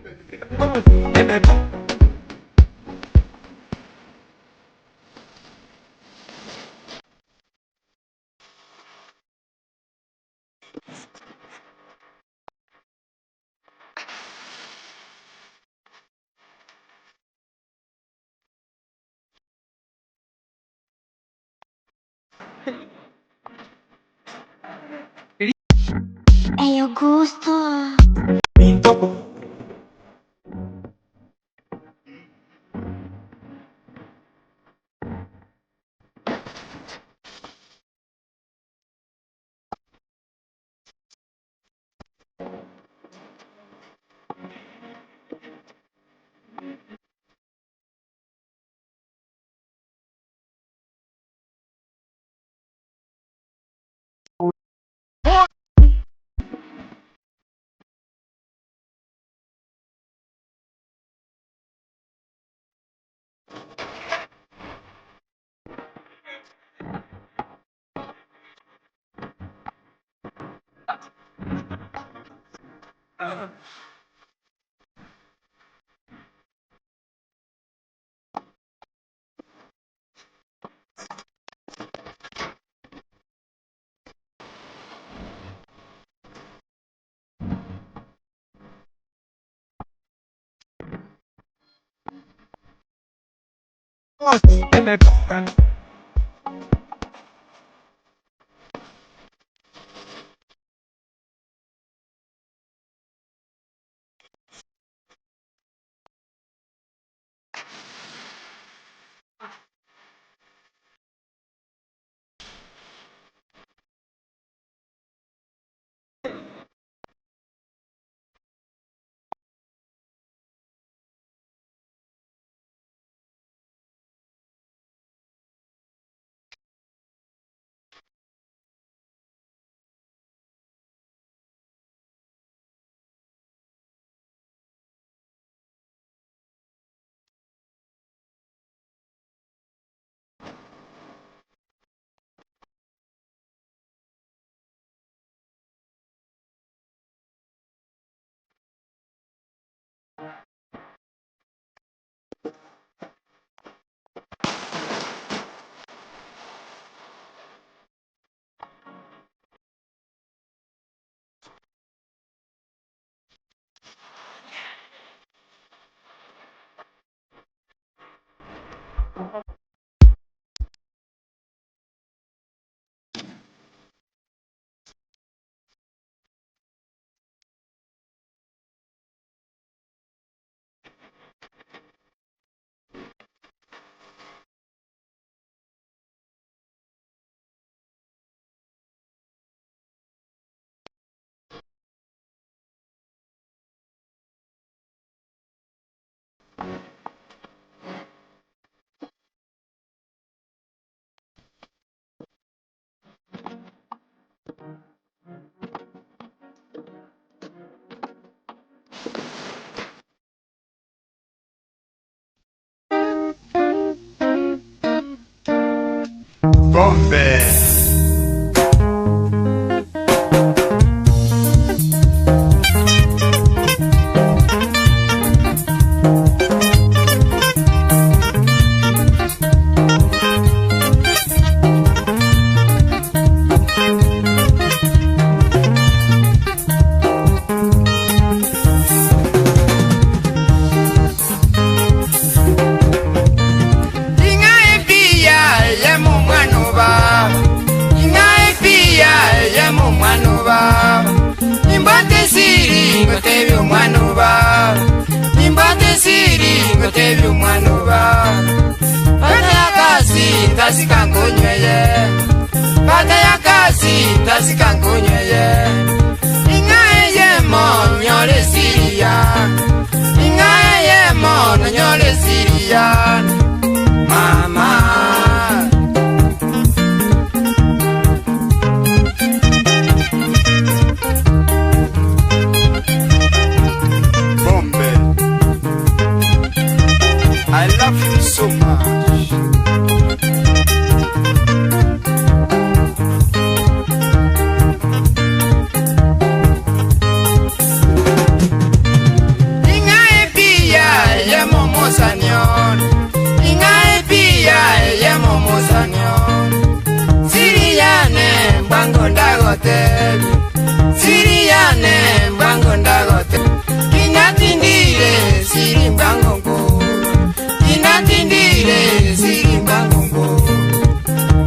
Hey, Augusto. Bombe. Inga ebia ya mu mwana ba ngotebi umwanuba Pata ya kazi tasika nkunyweye Pata ya kazi tasika nkunyweye Ingae yemo nyole siria Ingae yemo nyole siria Mama I love you so much. Ingae pia ye momo sanyon. Ingae pia ye momo sanyon. Siriane bango ndagote. Siriane bango ndagote. Kinatindire siri bango ngo. Inatindire siri bangongo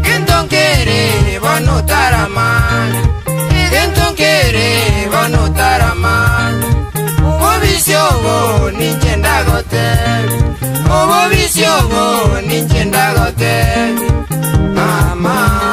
Gentonkere bono taramanya Gentonkere bono taramanya Ubo visiogo ninche ndagote Ubo visiogo ninche ndagote Mama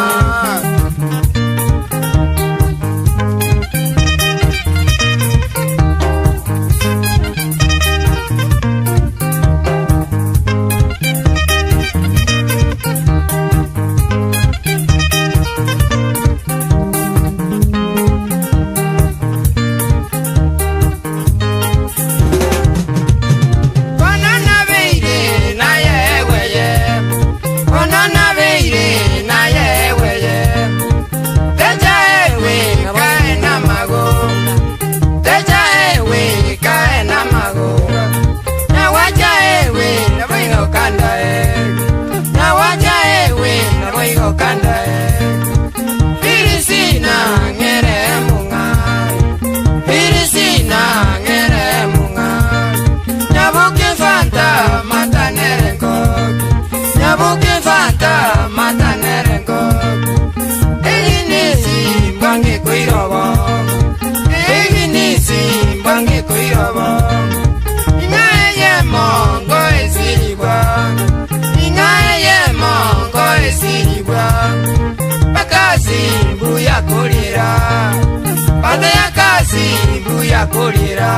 Buya kulira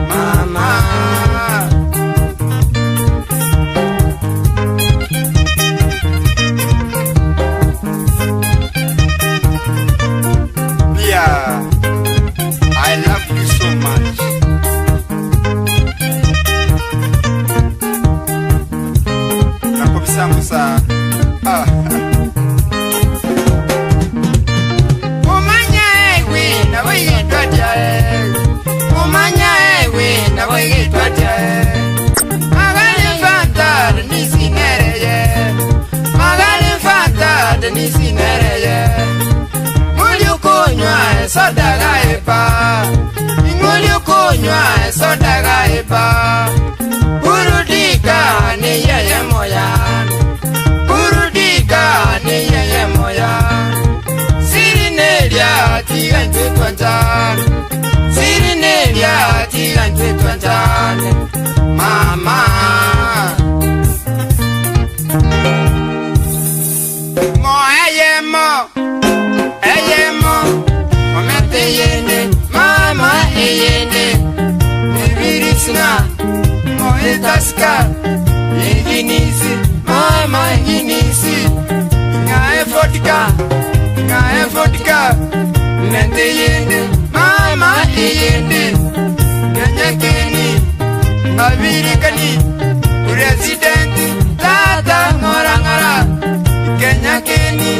mama Yeah, I love you so much. Nakubisa musa soda gaipa Ingolio kunywa soda gaipa Burudika ni yeye moyan Burudika ni yeye moyan Sirinelia tiga ntwe twantan Sirinelia tiga ntwe twantan Mama Mo eyemo Eyemo Eyene, mama eyene Ebirisna, moe taska Eginisi, mama eginisi Ngae vodka Mente yene, mama eyene Kenya keni, abirikani Presidenti, tata ngora Kenya keni,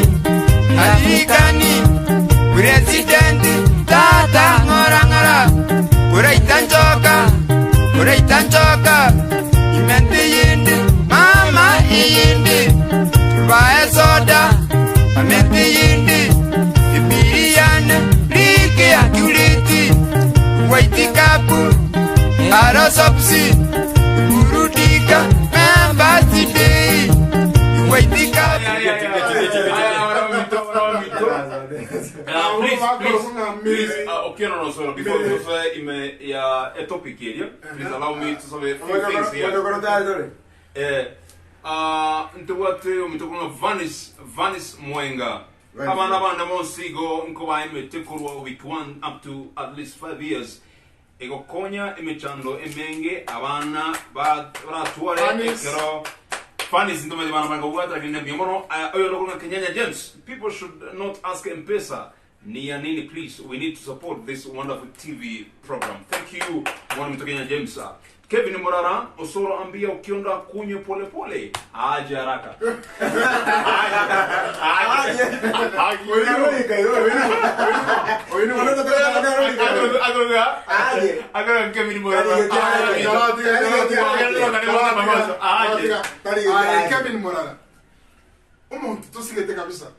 abirikani Presidenti Tata ngora Kuraitanjoka Imente yende Mama yende Tubae soda Amente yende Ibiriane Rike akuleti Waiti kapu Arosopsi Burudika Membasi day Waiti kapu Please please, okay, no, sorry. Before we say a topic here, please allow me to say a few things here. Vanis Mwenga. Abana Monsigo, Nkobaime, Tekuru, week 1 up to at least 5 years. Ego Konya, Emechando, Emenge, Abana, Bad, Ratuare, Ekero. Fanis in the Medivana water in the Bimono, Kenya James. People should not ask M-Pesa. Nia Nini, please. We need to support this wonderful TV program. Thank you, Mwana Kenya James. Kevin Morara, Osoro Ambia Ukionda Kunyo Pole Pole. Aje haraka. Kevin Morara. Kevin Morara. Umuntu tusigete kabisa.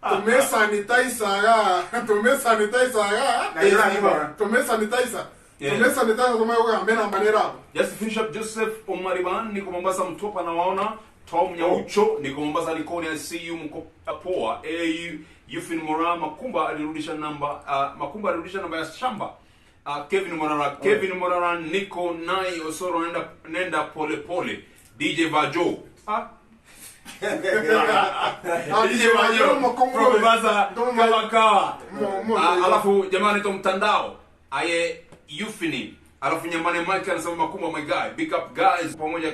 Tume sanitizer. Just finish up Joseph Omariban, niko Mombasa Mtopa na waona. Tom Nyaucho, niko Mombasa Likoni, I see you mko poa. Yufin Mora, Makumba alirudisha namba ya shamba. Kevin Morara, niko Nai Osoro nenda pole pole. DJ Vajo. DJ Vajo, Profesa Kawa. Alafu jamani to mtandao. Aye Yufini. Alafu nyambani Mike anasema Makumba my guy. Big up guys pamoja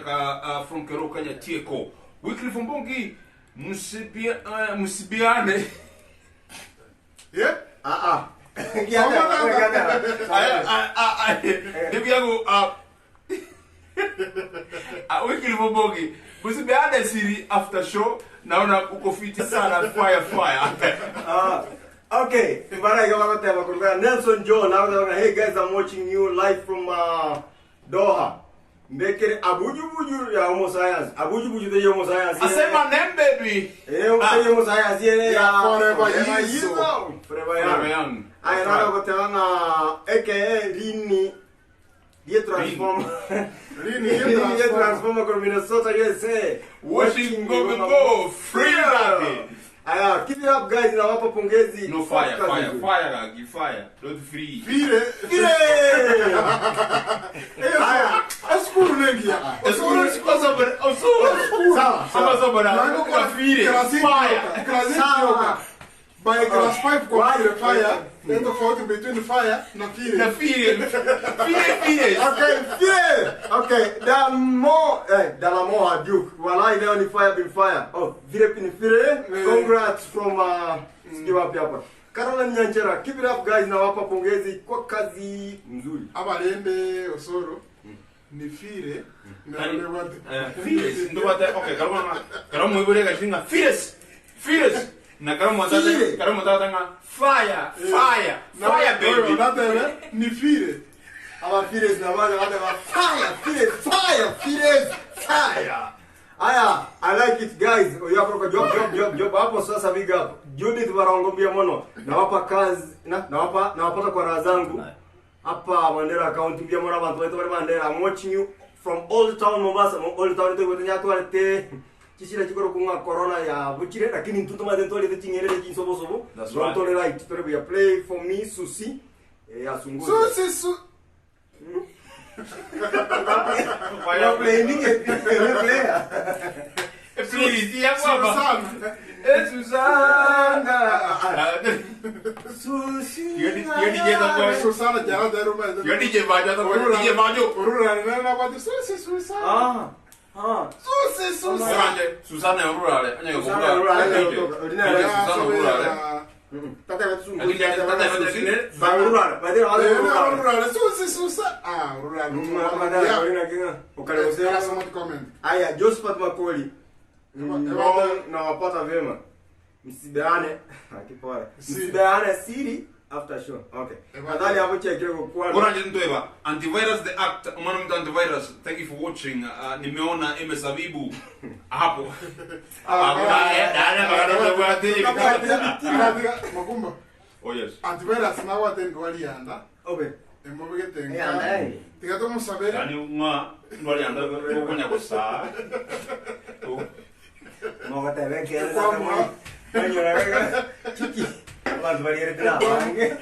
from Kero Kenya Tieko. Weekly Fumbungi musibiane. Yeah? Debi yangu Weekly Fumbungi musibiane siri after show. Naona uko fiti sana fire. Okay, Nelson John, hey guys, I'm watching you live from Doha. Mbekere abuju ya Homo Science. Abuju de Homo Science. Asema nem baby. Homo Science ya Forever young. Ai nalo kutana aka Rini die transform. Rini transform from Minnesota USA. Washing go free rap. Aya, keep it up guys, na wapa pongezi. No fire. Don't free. Fire. Aya, askuru nengi ya. Osoro. Fire. By class 5 fire. Then the fault between fire and fire. Okay, Dalamo Duke. Walai leo ni fire bin fire. Oh, vile pin fire. Congrats from Skiwa Piapa. Caroline Nyanchera, keep it up guys, na wapa pongezi kwa kazi nzuri. Abalende Osoro ni fire. Fires. Ndo wata okay, karamu ibure gashinga fires. Na karamu tanga fire baby. Ni fire. Our fires na wale fire. Aya, I like it guys. Oyaproka job hapo sasa big up. Judith Barangombia mono. Nawapa kazi nawapata kwa raha zangu. Hapa Mandera County bia mora bantu wetu bali Mandera. I'm watching you from Old Town Mombasa. Old Town to wetenya twalete. Chishira chikoro kunga corona ya buchire lakini ntutuma dentro ile tinyerere kinsobosobo. That's right. Don't right. Tore bia play for me Susi. Asungu. Susi. Why are playing it? Player. Please, yeah, Susana. Susi. You're DJ Susana jara da Roma. You're DJ Bajo. Urura na ba Susi. Susana rurale. Susana rurale. Tata wetu Aya, Josephat Makoli. Na wapata vema. Msibeane. Msibeane siri after show. Okay. Nadhani hapo chekile kwa. Orange Ndoeva, Antivirus the act, mwana Antivirus. Thank you for watching. Nimeona Sabibu hapo. Makumba. Oh yes. Antivirus na watengo walianda. Okay. Embobe tenga. Tigato musabere. Yani unga walianda kunya kusa. Mo kata veke. Chiki. Abantu bariyeretera bange.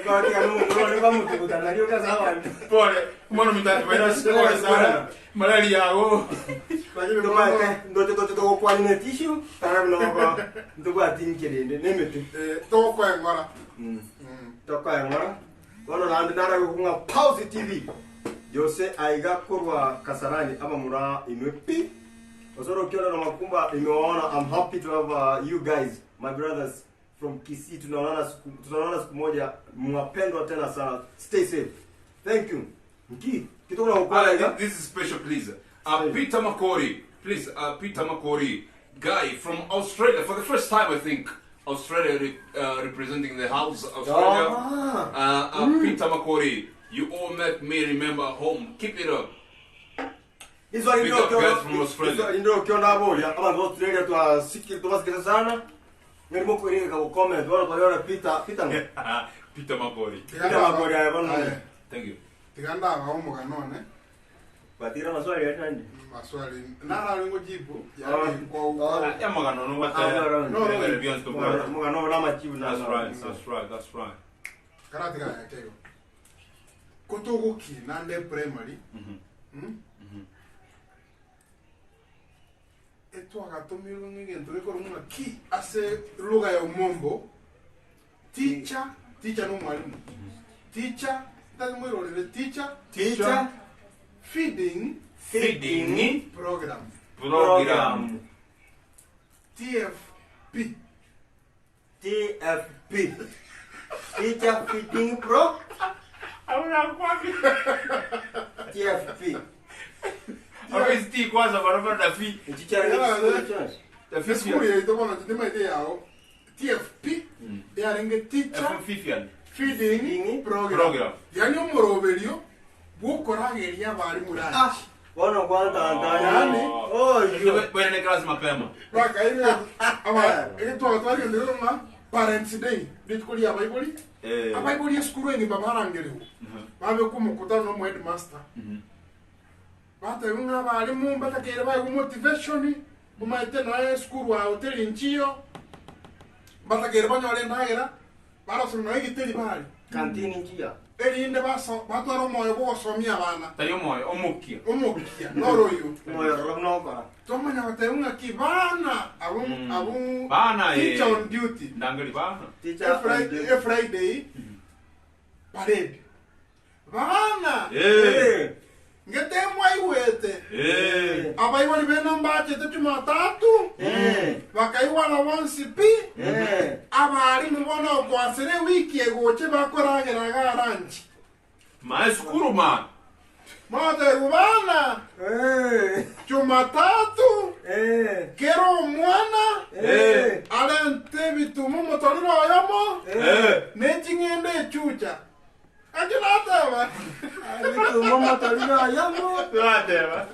Kwa kanu ngoro ba mutukutana ndio kaza abantu. Pole, mbona mtatu bwana sio sana. Malali yao. Kwa hiyo ndo kwa ni tissue, tara mnoko. Ndo kwa tinkerende nemete. Toko ya ngora. Toka ya ngora. Kono nandi nara kunga Pause TV. Jose aiga kurwa Kasarani ama mura imepi. Osoro kiona na makumba imeona. I'm happy to have you guys, my brothers from Kisii. Tunaonana siku moja, mwapendwa tena sana. Stay safe. Thank you. Mki kitu na ukala This is special, please. Peter Makori, please. Peter Makori, guy from Australia for the first time, I think. Australia representing the house. Australia. Peter Makori, you all make me remember home. Keep it up. Hizo ndio from Australia. ndio kiona hapo ya kama Australia tuwasikiza sana. Nilimo kueleza kwa comment wala kwa Peter Peter Makori. Peter Makori bwana. Thank you. Tiganda abaomo kanone. Patira maswali ya nani? Maswali. Nara lingo jibu. Ya magano no what? Mugano na machibu na. That's right. Karate ga yakego. Kotogoki nande primary. Eto agatomiro ngenge ndoreko rumuna ki ase lugha ya umombo. Teacher no mwalimu. Teacher teacher feeding program. TFP teacher feeding pro. TFP Always tea kwanza barabara na fi. Skuli ya itobona tindema ide yao. TFP ya renge teacher feeding program. Yani umoroberio bukorageria bari murani. Wana kwanta Yani Bwana ni kazi mapema. baka ile ama eto atwari ndero ma parents day bitukuli abaibuli. Abaibuli skulu ni babarangeleho. Babe kumukutano no headmaster. Bata yunga balimu batakere baye motivation bumaite no skulu wa hotel nchiyo. Batakere banyole ndagera barasoma igiteri bari. kantini njia. Erinde batwara moyo gusomia abana. Tayo moyo omukia. Noroyo. Moyo romnoka. Tomanya batayunga kibana abun Bana teacher on duty. Ndangali bana. Teacher Friday parade. Bana ngete mwaiwete abayiwali benombache Jumatatu bakayiwala bonsi pi abali mubona okwasire wiki egoche bakoragera garanji Maeskuru man. mate ubana Jumatatu kero mwana alente bitumu motoriro ayamo nechingende chucha Ajinataba. Vitu mama talina yamo. Tuateba.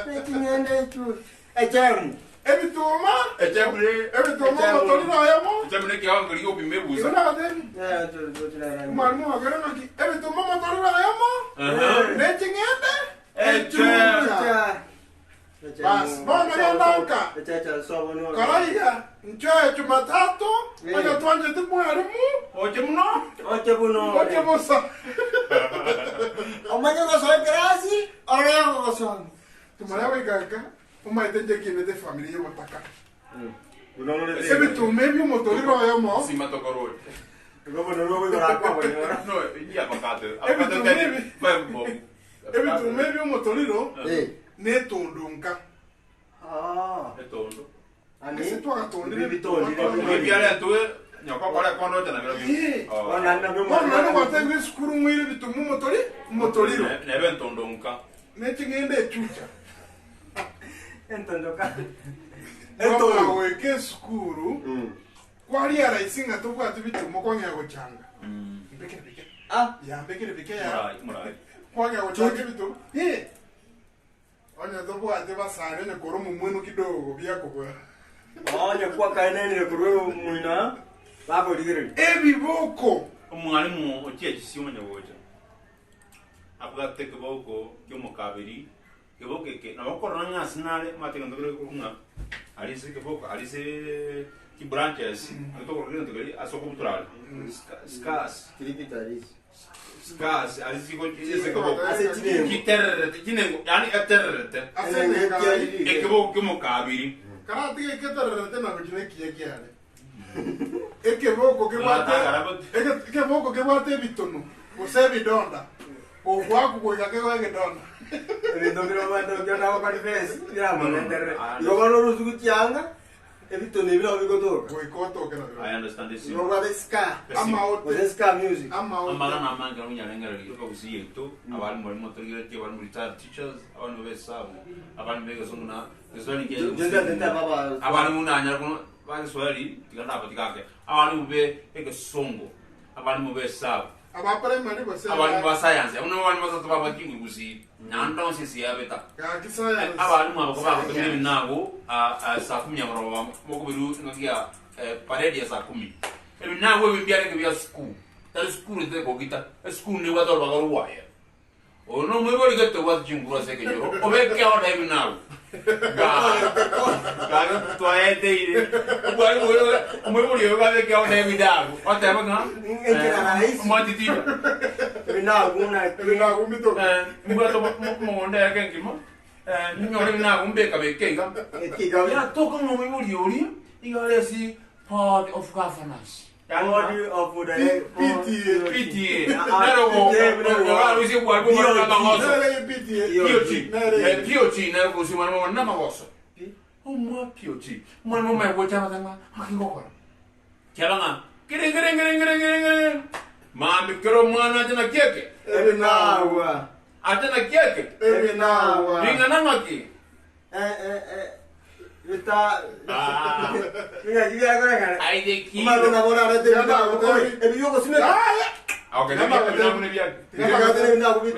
Nechingende chu. Echem. Ebituma. Ebituma motorino ayamo. Echem ki hawa ngiri opi mebuza. Ibona badeni. Mwalimu agera naki ebituma motorino ayamo. Nechingende chucha. Bas, bona yandanka. Karaiga, nchoe Jumatatu, anya tuanje mwalimu. Oche muno? Oche musa. Omanya gosoe grasi, oreo gosoe. Tumalewa igaka, umaitenje kimete familia motaka. Unaona Ebe tumebi motoriro ayamo. Sima tokoro. Ngobo no rakwa bwana. No, ya bakate. Ebe tumebi motoriro. Netondonka. Etondo. Ani se tu agatonde Bibiale tu nyoko kole kondo tena biro. Ona no watenge skuru mwire bitumu motoriro. Nebe ntondonka. Nechingende chucha. Entondoka. Eto weke skuru. Kwali ara isinga to kwa bitumu kwanya gochanga. Mbekere. Ya mbekere ya. Murai. Kwanya gochanga bitumu. Onya tobo ate basare ne koro mumwenu kidogo byako kwa. Onya kwa kaenene ne koro muina. Bako digere. Ebiboko. Umwalimu otie kisimu nyawoja. Abuga teke boko kyomo kabiri. Keboke ke na boko ranga sinale mateka ndogere kunga. Alise keboko alise que branches, eu estou colocando aqui, a sua cultural. Scas. Scas, ali se que terra, que nem, yani é terra, é que mo cabiri. Cara, tem que ter na vagina que é que vou que bate, que vou que bate bitono. Você vidonda. O wako kwa que vai vidonda. Ele não virou mais não dava para diferença. Já, mano, eu vou no russo que anga. Ele tô nem virou bigoto. Foi coto que não. I understand this. Eu vou dar ska. Ama o ska music. ama na manga minha lenga eu vou dizer então, aval mo mo trigger que aval militar teachers, aval no ver sabe. Aval mega songuna, esoli que. Gente tentar baba. Aval mo na nyar kono, vai swali, tiganda pa tigake. Aval mo be que songo. Aval mo be sabe. Aba pare mani você. Aval mo science, uno aval mo sa baba kingi gusi. Nando sisi ya beta. Ka science. Aval mo ba ko mimi nago a sa kumya mo ko biru ngia parede ya sa kumi. Ebi nago we biare ke bia school. Tal school de gogita. School ni wa dol ba go wa ya. O no mo bo ke to wa jinguro se ke yo. O be ke o da ebi nago. Ga to e de ide. O mo bo yo ga be ke o da ebi nago. O te ba nga. Mo ti ti. Nago mi to. Mo to mo nda ke ngimo. Ni ngore nago mbe ka be ke ga. Ya to ko mo bo yo ri. Igale si part of governance. Body of the PTA. Nero go. Ora usi kwa go na magoso. POT na go si mano na magoso. O mo POT. Mano mai go chama tanga. Hakingo ko. Chalanga. Gere. Mami kero mana tena keke. Eminawa. Atena keke. Eminawa. Ringa na maki. Está. Mira, yo ya creo que. Ai de ki. Uma dona mora de na. Ele viu você mesmo. Okay, na na bia.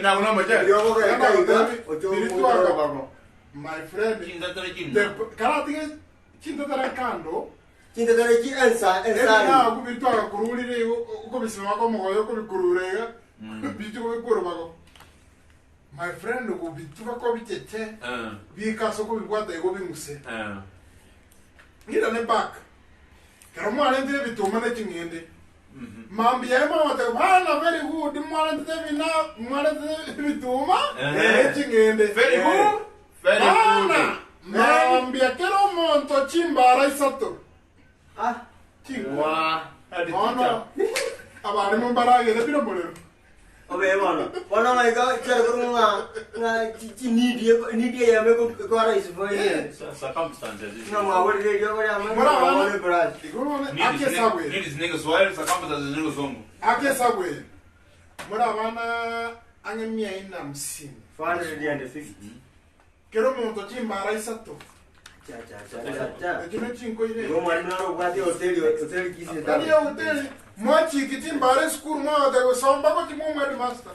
Na na maja. Eu vou ganhar aí, o teu muito My friend. Kinda tare kin. Cara, tem tinta tarakando. Tinta dare ki ensa. Na ku bitwa kuruli ne uko bisema ko mo yo ko bikururega. Bitu ko bikurubago. My friend ko bitwa ko bitete. Bika so ko bigwata ego binguse. Ngira ne back. Karo mo ale ndire bituma na chingende. Mambi ya mama te bana very good. Mo ale ndire bina, mo ale ndire bituma. Chingende. Very good. Very good. Mambi ya kero monto chimbara isato. Wa. Ono. Abari mo barage de pino bolero. Obe mano. Wana mai ga chera ko nga chi nidi ya me ko ara is foi. Circumstances. No ma wori de yo ya me. Mora Wori bra. Igoro ake sabwe. These niggas wild circumstances niggas zongo. Ake sabwe. Mora wana angemia ina msini. 450. Kero monto chimbara isato. Cha. Ekino chinko ire. Yo mari na ro kwati hotel kisi ta. Kani hotel mochi kitimbare school mo de samba ko timo mari master.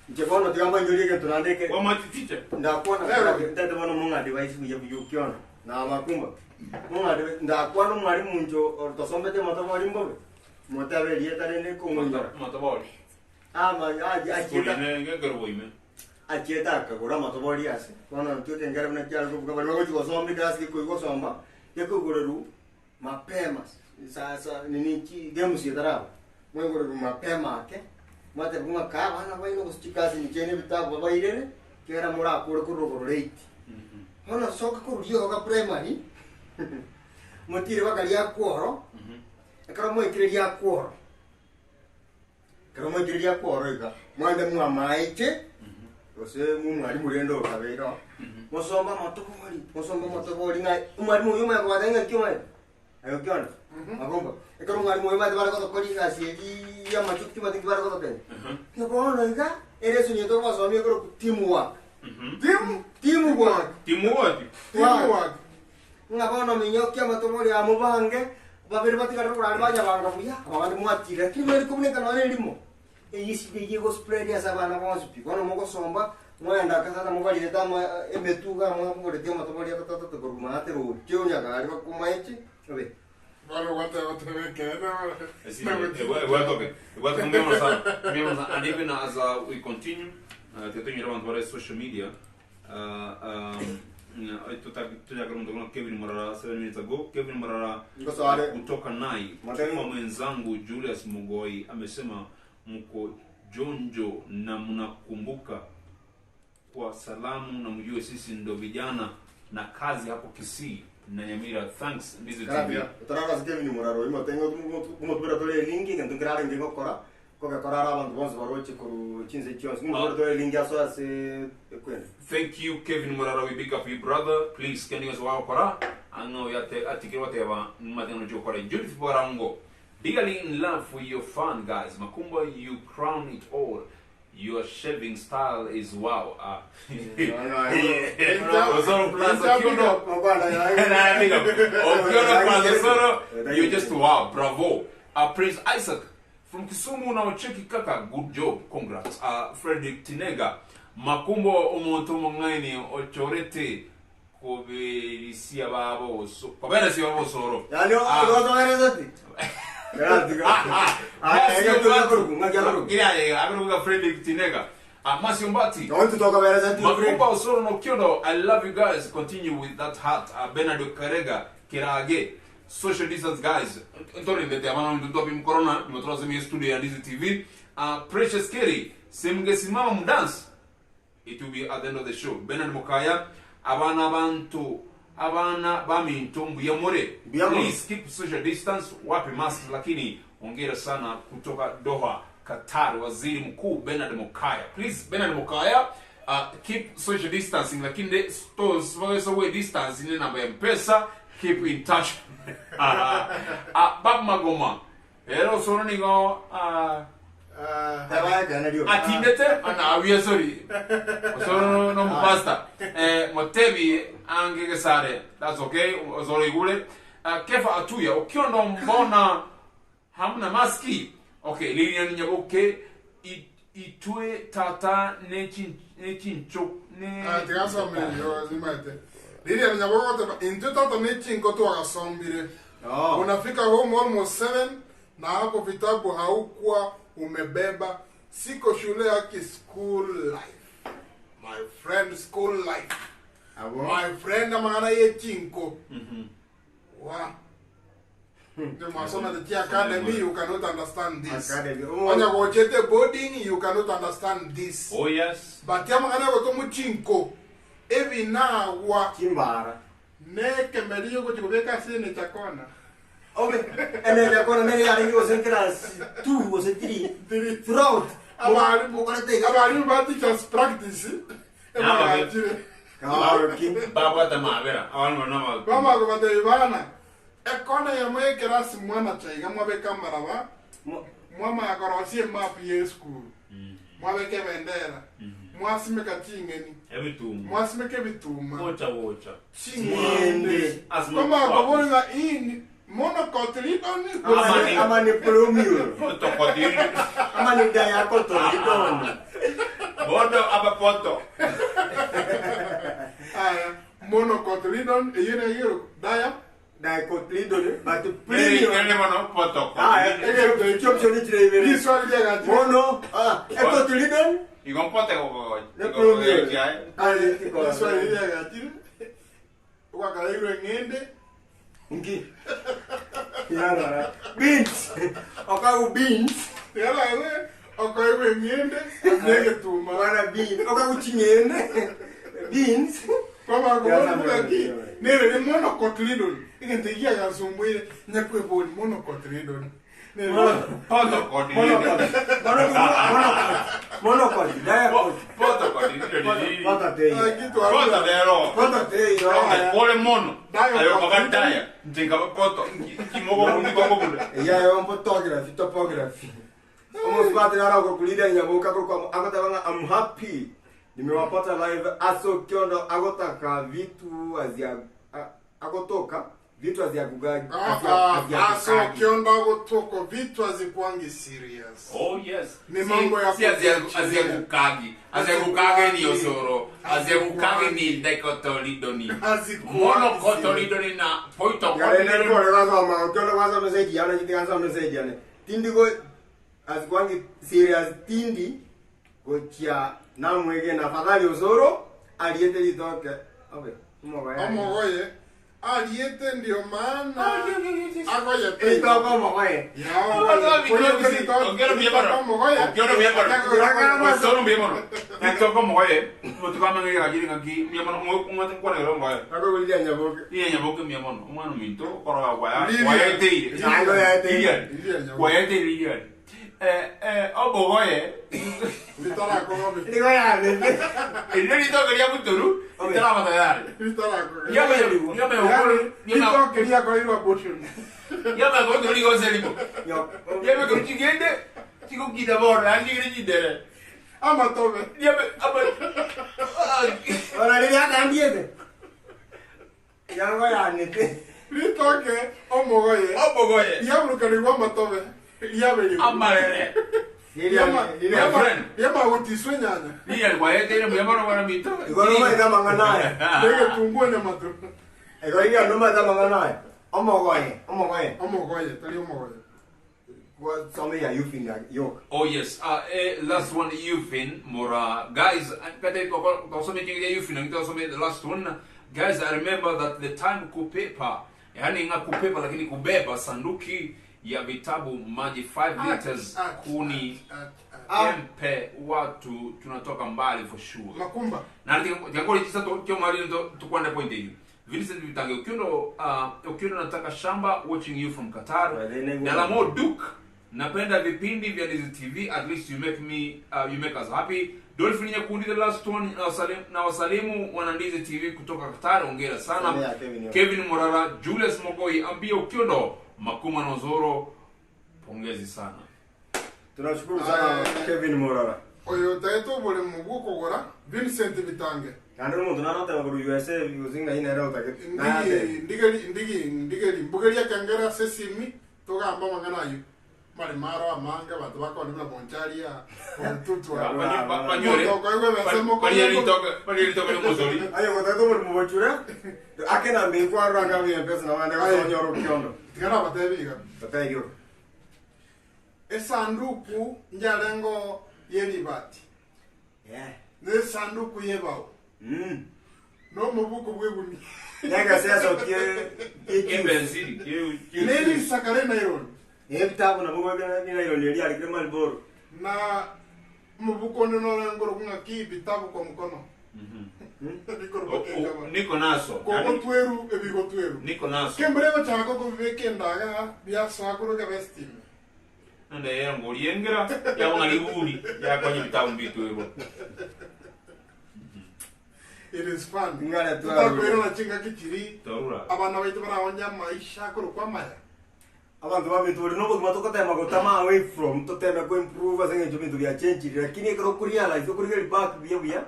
Je kono tigamba njuri ke tunande ke. Wa ma teacher. Ndakuona ndate vano munga device kuja kujukiona na makumba munga nda kwano mwari munjo ortosombete moto mwari mbobe moto abeli etare ko munjo Moto body. ama Kuli ne ngero boime. acheta akagura moto boli ase kono tute ngara mna kyalo kuvuka bali wako kusomba kasi ko somba yako gororu mapema sasa nini ki games yadara mwe gororu mapema ake mate bunga ka bana baino kusikasi ni chene bitabu bairene kera mura akoro kurogoro reiti hono soka kurio ga primary motire bakalia kworo ekara mo ikiria kworo kara mo ikiria kworo iga mwande mwa maiche ose mu mwari murendo kabero mosomba motobori ngai mwari mu yuma kwa denga kyoma ayo kyona agomba ekara mwari mu yuma dibara ko kori asiri ya machuki mati dibara ko ten ke bono iga ere sunyeto masomi ko teamwork Teamwork. Ngabono minyokia matobori amubange babiri batikara kurana banya banga buya abandi mwatira kimeri kuboneka none limo eyisi bigigo spread ya sabana bonse pikono moko somba mwenda kasata mubalire tama emetuga mwakore dio matobori atata kuruma atero tyonya gari bakumaichi obe Bueno, what and even as we continue, social media, tutakarunda Kevin Marara 7 minutes ago. Kevin Marara kutoka Nai. Mtuma mwenzangu Julius Mugoi amesema mko jonjo na mnakumbuka kwa salamu na mjue sisi ndo vijana na kazi hapo Kisii na Nyamira. Thanks Mbizi TV. Taraka Kevin Marara imo tengo kumutubira tole linki kantu grare ngingo kora. Koka korara abantu bonse baroche ku chinze chionse kumutubira tole linki aso ase kwenda. Thank you Kevin Marara, we big up your brother. Please can you guys wow kora ango yate atikirwa teva mateno jo kora Judith Borango. Dearly in love with your fun guys. Makumba, you crown it all. Your shaving style is wow. You're just wow. Bravo. Prince Isaac from Kisumu now cheki kaka. Good job. Congrats. Frederick Tinega. Makumbo umuntu mungaini ochorete kubirisia babo so. Kubirisia babo soro. Yalio ozoerezati. Frederick Tinega. Masiombati. Don't talk about that. Makumba Osoro no Kyodo. I love you guys. Continue with that heart. Bernardo Karega. Kirage. Social distance guys. Ntori ndete amana ndoto bim corona. Mtoto mi studio ya Dizi TV. Precious Kerry. Semgesimama mdance. It will be at the end of the show. Bernard Mukaya. Abana bantu. Abana baminto mbuyamore. Please keep social distance. Wapi mask lakini ongera sana kutoka Doha, Qatar. Waziri Mkuu Bernard Mukaya. Please Bernard Mukaya, keep social distancing lakini the stores way distance in namba ya Mpesa. Keep in touch. Bab Magoma. Hello soroni go atindete ana we sorry. So no pasta. Motebi angeke sare. That's okay. Sorry gule. Kefa atuya ukiondo mbona hamna maski. Okay, Lilian Nyaboke itwe tata nechincho ne tigasa melio zimate. Lilian Nyaboke into tata nechinko tu akasombire. Unafika home almost 7 na hapo vitabu haukuwa umebeba. Siko shule yake school life. My friend school life. My friend amana ye chinko. Wow. The Masona the academy, you cannot understand this. When you go to the boarding, you cannot understand this. Oh yes. But Yamana go to Muchinko. Every now what Kimbara. Neke Medio go to Veka Sene Chacona. Okay. And then you're going to was in class 2 was a 3. Throughout. About you about teachers practice. Baba tamavera. Awango nama. Mama go to Ivana. Ekona ya mweke rasi mwana chaiga mwabe kamera wa mwama akorosie mapi ye school mwabe ke bendera mwasime katingeni mwasime ke bituma wocha chingende kama akabonga ini monocotyledon amani promio fotocotyledon amani diacotyledon bodo abapoto monocotyledon yene yero diacotyledon but premium premium mono poto this one there mono ecotyledon igon pote go the premium this one there wakalairo ngende ngi yara beans okagu beans yala we okairo ngende nege tuma wana beans okagu chingende beans kama ngono ki nere monocotyledon ingente ya zumbuye nyakwe boni monocotyledon I'm happy. Nimewapata live aso kiondo agotaka vitu agotoka vitu aziagugaji aso kiondo gotoko vitu azikwangi serious. Oh yes. Ni mambo ya aziagukage ni osoro aziagukage ni dicotyledon monocotyledon na poito gale ko razama kiondo waza message yana jikanza message yana tindi go azikwangi serious tindi gochia na mwege na fadhali osoro aliete litoke okay Omogoye. Aliete ndio maana. Agoye pe. Ito ko mogoye. Quiero mi Ya me acuerdo que digo Celipo. Ya me acuerdo chiquete. Chico quita borra, alguien quiere chidere. Ama tome. Ya me Ora ni ya cambiete. Ya no ya ni te. Litoke omogoye. Omogoye. Ya mlukaliwa matome. Ya beli. Amarere. Yama utiswe nyanya. Ni el guayete ni yama no para mito. Igoro mai da mangana. Dege tungu ne matu. Igoro ya no mai da mangana. Omogoye. Omogoye, tali omogoye. What some ya you think yok. Oh yes. Last one Eufin Mora. Guys, kate also making the Eufin, also made the last one. Guys, I remember that the time kupepa. Yani nga kupepa lakini kubeba sanduki ya vitabu maji 5 liters kuni empe watu tunatoka mbali for sure. Makumba. Na ngakoli tisa to mali ndo tukwenda point hiyo. Vincent Vitange ukiona nataka shamba watching you from Qatar. Dalamo Duke napenda vipindi vya Dizi TV, at least you make us happy. Dolphin ya kundi the last one na wasalimu wana Dizi TV kutoka Qatar, ongera sana. Kevin Morara, Julius Mogoi, ambia ukiondo Makuma Nozoro, pongezi sana. Tunashukuru sana Kevin Morara. Oyo taito bole muguko gora Vincent Vitange. Kandro mo tunarota ko USA uzinga ina rota ke. Ndigeli mbugelia kangera sesimi toga amba mangana yu. Mari maro amanga batu bako ni na boncharia tutu Panyeri toka mozori. Ayo ko taito mo bochura. Akena me kwa ranga bi pesa na wanda ko nyoro kiondo. Tigara batebiga. Tatayyo. Esanduku njalengo yeribati. Ne sanduku yebao. No mubuko bweguni. Nyaga sasa kie benzini. Neli sakare na iron. Vitabu na bugo na iron yeli ali kama alboro. Na mubuko no ngoro kunga ki vitabu kwa mkono. Niko naso. Ko tweru ebigo tweru. Niko naso. Kembrego chako ko vekenda bia sakuru ke vestim. Anda ya ngoriengera ya wangalibuli ya kwenye vitabu mbitu hivyo. It is fun. Ngala tu. Tutakwera na chinga kichiri. Torura. Abana baitu baraonya maisha kuru kwa maya. Abantu babitori no buguma tukatema gutama away from tuteme ko improve asenye jumintu bya change lakini kero kurealize kurigeri back bya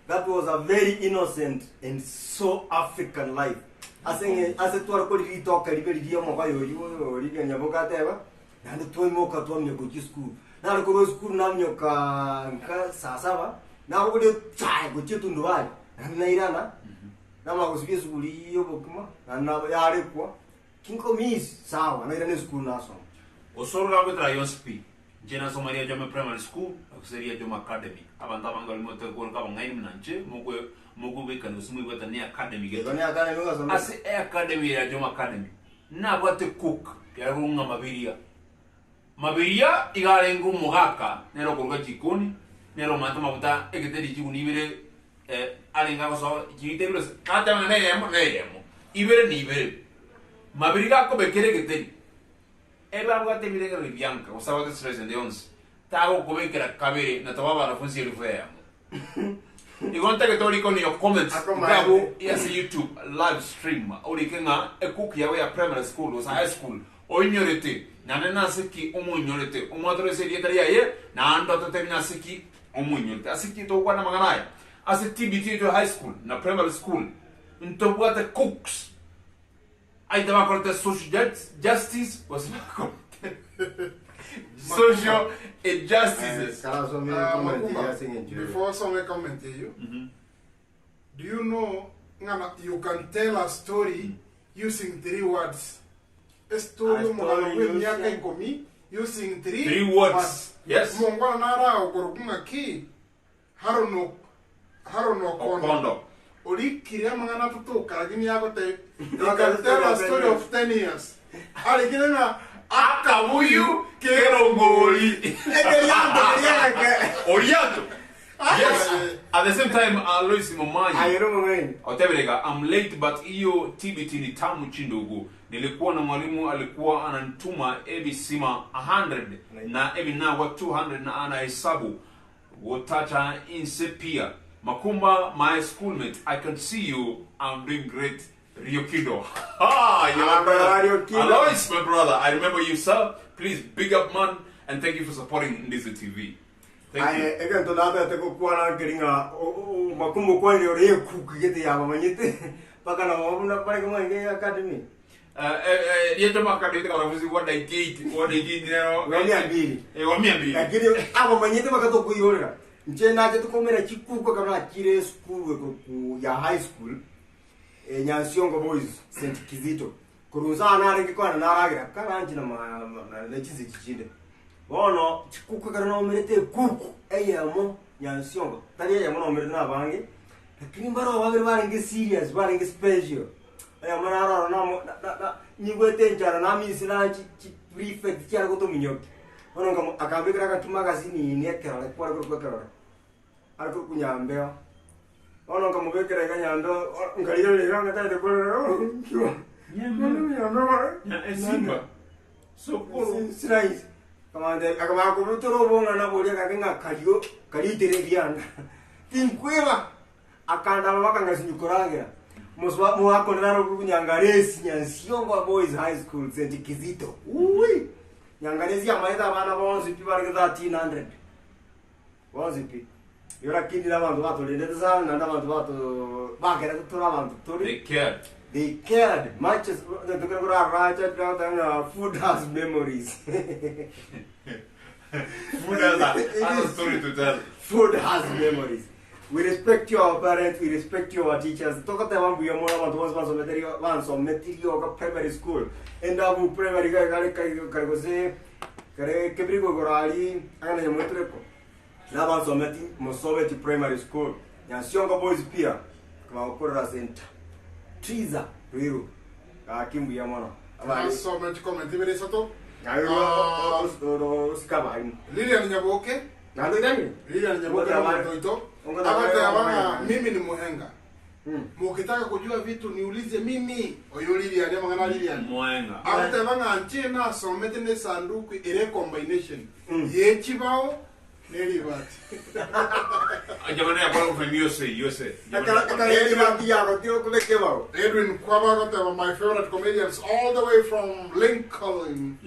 that was a very innocent and so African life. Asenye asetwara ko litoka liberi dio mo bayo yo liganya bokateba nando toimoka twamye ku school nalo ko school namnyoka nka sasaba na ko de chai ko chitundu bali na irana na makusibia school iyo bokuma na yare kwa kinko mis sawa na irane school naso osoro ga betra yonspi jena somalia jome primary school akuseria joma academy abanda bangal moto ko ka bangai mnanje mugo beka no sumu beta ne academy ge ne academy ga so asi academy ya joma academy na bate cook ya runga mabiria igarengu mugaka nero kolga jikoni nero mata mabuta eketeri jikuni bire alinga ko so jite bire ata ne yemo ibere ni ibere mabiriga ko bekere keteri eba bwate bire ga bianca o sabato stress de 11 tago ko bekera kabere na tababa na funsi rifea igonta ke tori con your comments tago yes YouTube live stream orikenga ekuki yawe ya primary school o high school o inyorete nana siki omunyorete omadro seria taria ye na ando totemina siki omunyorete asiki to kwa na maganaya ase TBT to high school na primary school into what the cooks I dava corte social justice was social injustices. Before someone comment to you, do you know you can tell a story using 3 words? A story using 3 words. Yes. Mongwana nara okorokunga ki harono kondo. Ori kiria mangana tutuka lakini yako te. You can tell a story of 10 years. Ali kina akabuyu kerongoli. Oriato. Yes. At the same time, Alois Momanyi. Otebeleka, I'm late but hiyo TBT ni tamu chindogo. Nilikuwa na mwalimu alikuwa ananituma every sima 100 na every now 200 na anahesabu. Wotacha insepia. Makumba, my schoolmate, I can see you. I'm doing great. Ryokido. Ah, you're brother. Alois, my brother. I remember you, sir. Please, big up, man. And thank you for supporting Ndizo TV. Thank you. Again, to that, I go kuana keringa. Makumbo kwa ni ore kukigete ya mamanyite. Paka na mabuna pale kama inge academy. Yeto makadete kwa wanafunzi what they did now. Wamiambili. Wamiambili. Lakini abo manyite makato kuyorera. Nje naje tukomera chikuko kama kire school ku ya high school. Nyansiongo boys St Kizito. Kurunza na renge kwa na ragira kana anji na chizi chichinde. Bono chikuko kana omerete kuku eyamo Nyansiongo. Tani eyamo na omerete na bange. Lakini baro babiri baringe serious baringe special. Eyamo na raro na nyigwete njara na misina chi prefect cyara goto minyoki. Bono ngamo akabikira katuma gazini ni ekera kwa kera. Ariko kunyambeo. Ono kama bekera kanyando ngaliro lero ngata de bolo. Simba. So cool. Sirais. Kama de akama ko rutoro bonga na bolia kakenga kaliyo kalitere biana. Tinkweva akanda baka ngasinyukoragira. Muswa mu akonera ro kunyangaresi Nyansiongo Boys High School St Kizito. Ui. Nyangaresi amaita bana bonzi pibari 1300. Bonzi pi. Yora kindi na bantu bato lende za na bantu bato bakera kutora bantu tori. They cared much as the Tukura Raja down food has memories. Food has a story to tell. Food has memories. We respect your parents, we respect your teachers. Toka te wangu ya mwana bantu wanso material ka primary school. Enda bu primary kare kose kare kebrigo gorali ana ya mwetreko. Na banso Mosoveti primary school. Nyansiongo Boys pia kama ukora center. Triza Riru Kimbu ya mwana. So much comment ibere sato. Ayo skaba. Lilian Nyaboke. Nalo ndani? Lilian Nyaboke na mtoito. Abate abana mimi ni muhenga. Mukitaka kujua vitu niulize mimi. Oyo Lilian ya mangana Lilian. Muhenga. Abate abana anchina somete ne sanduku ere combination. Ye chibao neri bati. Jamani ya kwa from USA. Akala yeye bati ya rotio kule kebao. Edwin Kwabagote, my favorite comedians all the way from Lincoln,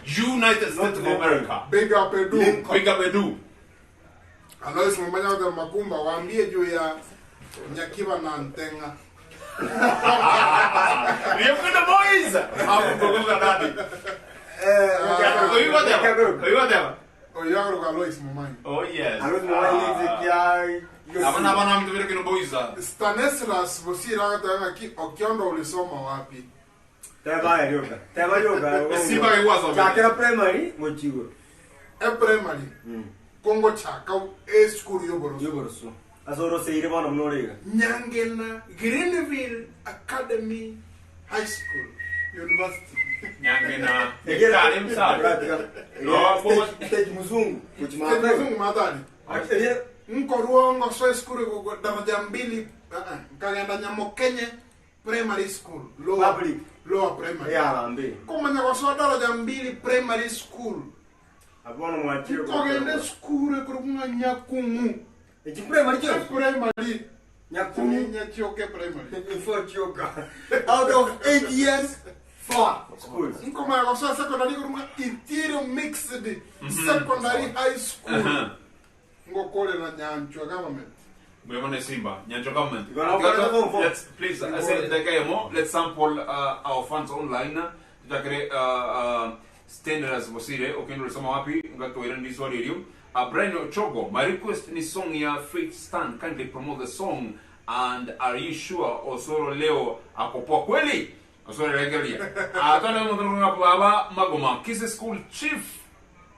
United States of America. Big up Edu. Big up Edu. Alois Momanyi wa Makumba waambie juu ya Nyakiba na Ntenga. Ryokido Boys. Hapo kugonga dadi. Oyo dema. Oyo Alois Momanyi. Oh yes. Alois Momanyi zikia Abana mtu vile kino Boys. Stanislas Bosira hata ki Okiondo ulisoma wapi? Teba yoga. Simba iwazo. Chakera primary mochigo. Primary. Kongo chaka school Yoboroso. Azoro seire bana mnorega. Nyangena Greenville Academy High School University. Nyangena. Ekari msala. No, Stage muzungu. Muzungu madani. Nkoruongo so school go daraja mbili kagenda Nyamokenye Primary School. Lower primary. Ya mbe. Kumanya kwa so daraja mbili primary school. Abono mwachiro. Kogende school kurunga Nyakumu. Eti primary cho? Primary. Nyakumu Nyakioke primary. For choka. Out of 8 years, 4 schools. Nkomanya kwa so secondary kurunga Interior Mixed Secondary High School. Ngokole na Nyanchwa government. Mwemone Simba, Nyanchwa government. Let's please, I said let's sample our fans online. Tutakere standards bosire, okendo soma wapi, ngato ira ndi swali hiyo. Brian Ochogo, my request ni song ya Faith Stan, kindly promote the song. And are you sure Osoro leo akopoa kweli? Osoro regalia. Atana mwana baba Magoma, Kisi School chief.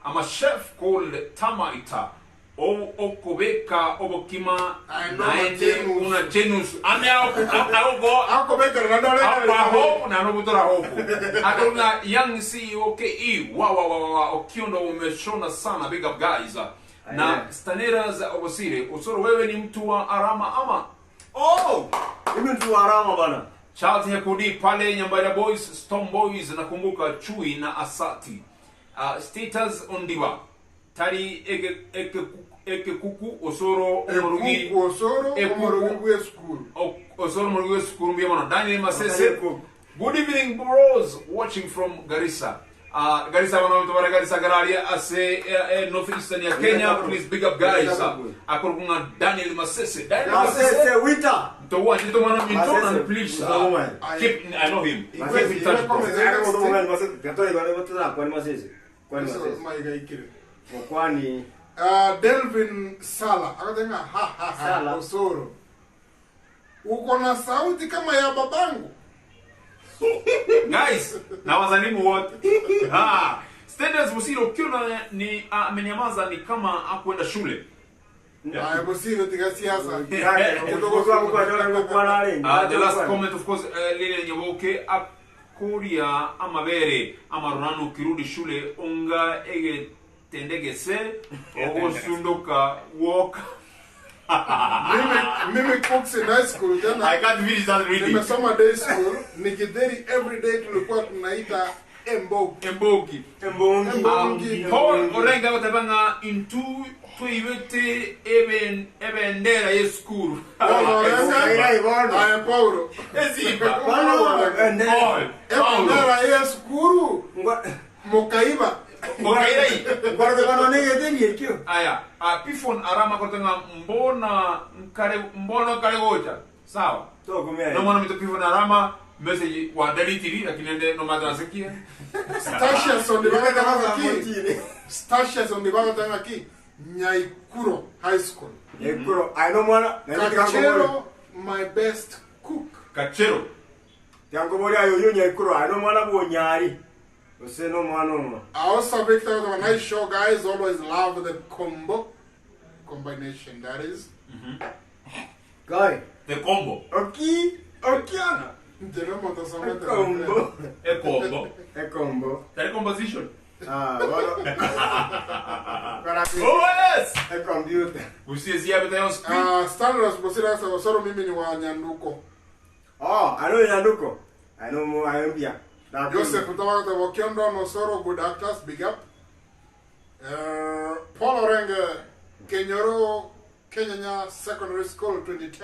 I'm a chef called Tamaita okobeka obokima Aino naende Genus. una genus ame ago Akobeka na dole hope na no butora hope adona young CEO KE wa Okiondo umeshona sana, big up guys. Na Staneras Obosire usoro wewe ni mtu wa Arama ama mimi mtu wa Arama bana. Charles Hekudi pale Nyambara Boys, Storm Boys, nakumbuka Chui na Asati. Status Ondiwa tari eke kuku osoro morugi osoro morugi school osoro morugi school mbiyamana Daniel Masese. Good evening bros, watching from Garissa. Garissa wana mtubara Garissa Gararia ase northeastern ya Kenya. Please big up guys. Akorunga Daniel Masese. Daniel Masese winter. To watch it on Mintona, please. Keep, I know him. Keep in touch. Kwani Delvin Sala akatenga Sala. Osoro uko na sauti kama ya babangu. Guys, na wazalimu wote. Status Musiro Kiona ni amenyamaza ni kama akwenda shule. Ay Musiro tiga siasa. The last comment of course lile nyoboke akuria amabere amarunano kirudi shule unga ege tendegese ogosundoka walk. Mimi Cooks in high school jana. I can't finish that reading. Nimesoma day school nikidheri every day tulikuwa tunaita Embogi. Paul Orenga watabanga into tuivete ebendera ye school. Ay Paulo. Eziba. Ebendera ye school. Mokaiba. Mokairei. Guarda quando ne vedi kio. Aya, pifon arama kotanga mbona kare gocha. Sawa. To kumea. No mwana mito pifon arama message wa delete lakini ende no madra sekia. Stashia on the baga aquí. Nyaikuro High School. Nyaikuro, I know mwana. Kachero, my best cook. Kachero. Yango mori ayo Nyaikuro, I know mwana bo nyari. No mano. I also picked out a nice show, guys. Always love the combination. That is. Guy. The combo. Okiana. Combo. A combo. The composition. Well. Oh yes. A computer. Usizia beta on screen. Standards Bosira soro mimi ni wa Nyanduko. I know Nyanduko. I know more I am here. Joseph Utawata Okiondo no Soro, good actors, big up. Paul Orenga, Kenyoro, Kenya Secondary School 2010 to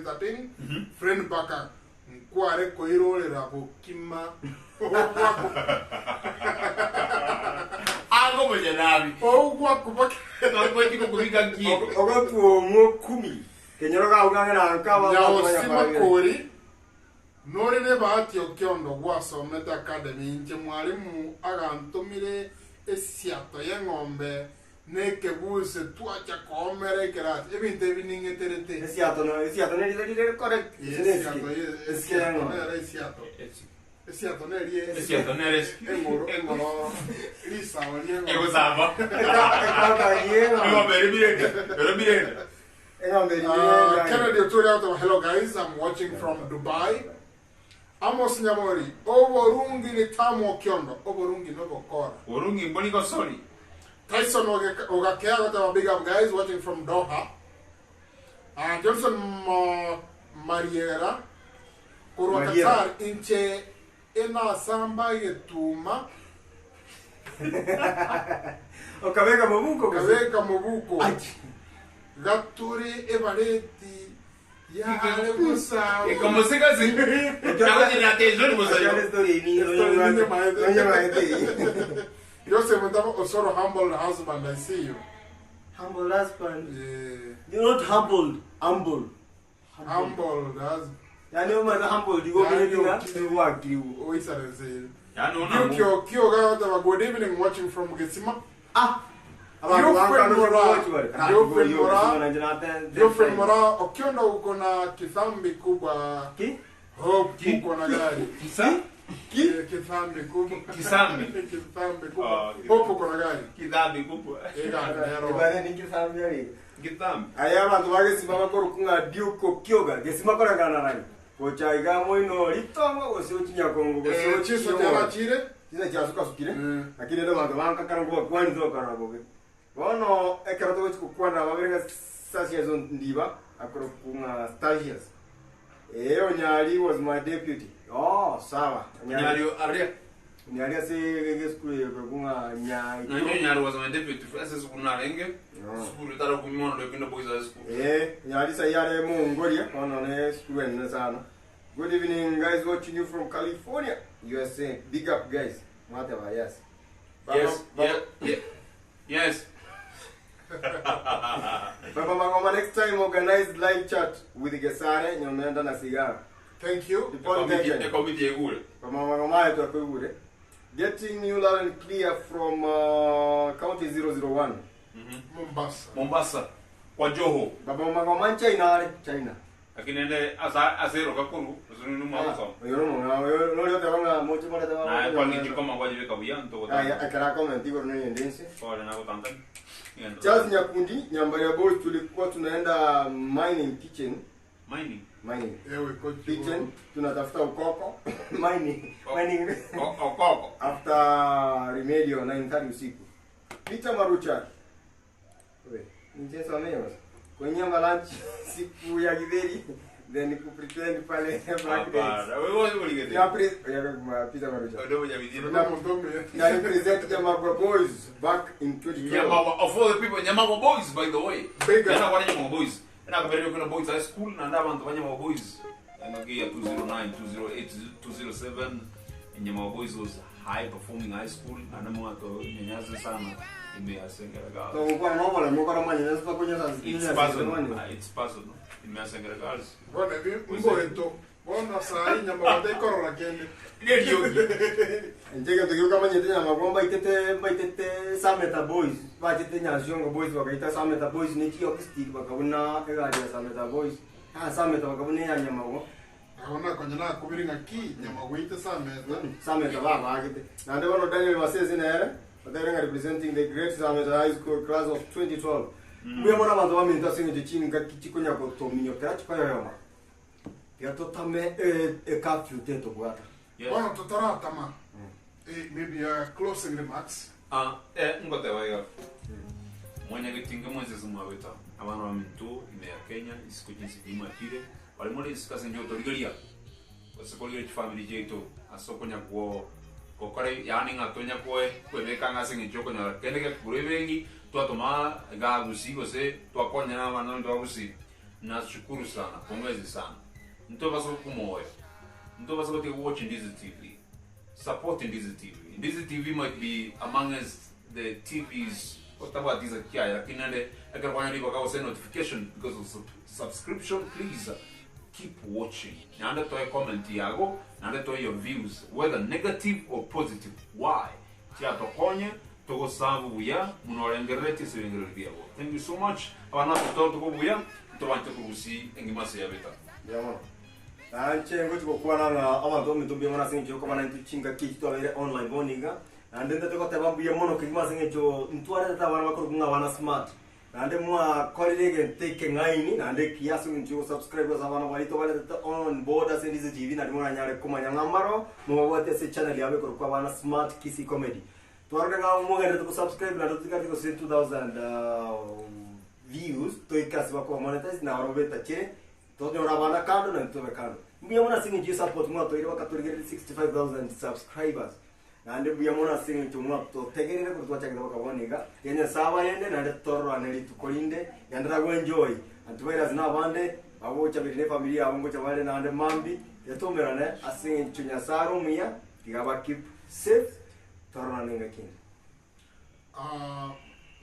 2013. Friend Baka, Nkware Koiro Rabo Kima. Algo mojenabi. Waku. Kwa kiko kubiga ki. Ogotu mo kumi. Kenyoro ga uganga na ankawa. Sima Kori. Nori ne bahati Okiondo gwasomete academy nje mwalimu agantumire esiato y'engombe nekebuse twacha komere kerati ebinte biningeterete Esiato ne correct. Esiato ne rie engoro lisa oliengo Ego samba. Kennedy Oturia out of hello guys, I'm watching from Dubai. Amos Nyamori, Oborungi ni tamu Okiondo, Oborungi no bokora. Urungi mboni ko sorry. Tyson Ogakea got a big up guys watching from Doha. Johnson Mariera, Kurwakatar inche ena samba yetuma. Okaveka mobuko. Kaveka mobuko. Gaturi evareti. Ya alegusa. Como se casi. Acaba de la atención pues Joseph Osoro humble husband, I see you. Humble husband. Yeah. You're not humbled. Humble. Humble husband. Yani uma humble. You go to work. Oh, it's a say. Ya no na. Good evening, watching from Gesima. Geoffrey Mora, Okiondo uko na kithambi kubwa. Ki? Hope uko na gari. Kisa? Kithambi kubwa. Kisambi. Kithambi kubwa. Ah, Popo kuna gari. Kidhambi kubwa. Ega Ibare ni kithambi ari. Kitambi. Aya abantu bagesimama ko rukunga diuko kyoga gesima ko ragana rani. Ko chaiga moino litongo go sio kinyakongo go sio Chiso chala chire. Chisa chasuka sukire. Lakini ndo bantu banka karango kwani zo karago. Bono ekarato go kukwanda babenga sasiya zo ndiba akoro kunga stagiaires. Onyali was my deputy. Oh, sawa. Nyari aria. Nyali ase school kunga nyai. Nyari was my deputy. Asa school na renge. School tara kumimono do kinda boys high school. Nyali sa yale Mongolia. Ono ne school en sana. Good evening guys watching you from California, USA. Big up guys. Whatever, yes. Yes. Yes. Baba Magoma, next time organize live chat with Gesare Nyomenda na Sigara. Thank you. The committee egule. Baba Magoma yetu akugure. Getting you loud and clear from county 001. Mombasa. Kwa Joho. Baba Magoma China. Lakini ende azero kakuru zunu mwaso. Yo te van a mucho más Na kwa niji koma kwa jive kabuyanto. akara comment iko na yendense. Pole na kutanga. Charles Nyakundi, Nyambari ya boys tulikuwa tunaenda mining kitchen. Mining. Ewe coach. Kitchen tunatafuta ukoko. Mining. Okoko. After remedio 9:30 usiku. Peter Marucha. Wewe, ninjesa wamewa. Kwenye lunch siku ya githeri then kupretend pale black days. Wewe uligete. Ya Peter Marucha. Ndio mjabidini. Na represent Nyamagwa boys back in 2012. Nyamagwa, of all the people, Nyamagwa boys by the way. Bigger. Yana kwa Nyamagwa boys. Na kabiri kuna boys high school na ndaba ndo Nyamagwa boys. Anagia 209, 208, 207. Nyamagwa boys was high performing high school na mwa to nyanyaza sana imeasengera girls. So kwa mama na mko kama nyanyaza kwa nyanyaza. It's personal. Imeasengera girls. Bona mbo eto. Bona sai nyama de korora kende. Ndio. Njega tukio kama nyete Nyamagwa baitete Sameta boys. Baitete Nyashongo boys bakaita Sameta boys ni kiyo kisti bakabuna egadi Sameta boys. Sameta bakabuna Nyamagwa. Aona kwenye na kubiringa ki nyama wite sameta. Sameta baba agite. Na ndio wana Daniel Masezi na yale. They are representing the Great Sameta High School class of 2012. Mwe mwana bantu baminta singe chini ngakiki nya ko tominyo krachi kwa yoma. Ya to tame curfew teto bwata. Bona tutara tama. Maybe closing remarks. Ngote waya. Mwenye kitinga mwezi zumaweta. Abana wa mintu ime ya Kenya isiku jinsi dima kire. Wale mwale isikase njoto ligalia. Wasikolia family jeto asoko nya kuo kokore yani ngatonya koe kwebeka ngase ngichoko nya kendeke kurebengi twatoma gagusi gose twakonya na bana ndo agusi. Na shukuru sana, pongezi sana. Nto baso kumoyo. Nto baso kote watching this TV. Supporting this TV. This TV might be among the TVs what about this kia lakini ande akafanya hivyo kwa send notification because of subscription please keep watching. Nanda toa comment yago, nanda toa your views whether negative or positive. Why? Tia tokonye toko savu buya munorengerete sebengererbiago. Thank you so much. Abana toko buya tobante kubusi engimase ya beta. Yamo. Anche ngoto kwa na abantu mitumbi mwana singe ko bana ntuchinga kitu abere online boninga. And then toko tabambu ya mono kigima singe cho ntware tabana bakuru kunga wana smart. Nande mwa kolege take ngaini nande kiasu njo subscribers abana walito wale on board as ndizi TV na dimona nyale kumanya ngambaro mwawate se channel yawe kwa bana smart kisi comedy. Twarga nga mwoga ndio subscribe na tutika tiko 2000 views to ikasi bako monetize na warobeta che to ndio bana kando na ntobe kando. Mbia mwana singe je support mwa to ile wakaturigere 65000 subscribers. Nande buya mona singe tumwa to tegerere ko twachanga bakaboniga yenya saba yende nande torro aneli tukolinde yandra go enjoy antwera zina bande abo chabirine familia abo ngo chabale nande mambi yatomerane asinge chunya saro mia tigaba keep safe torro nanenga kin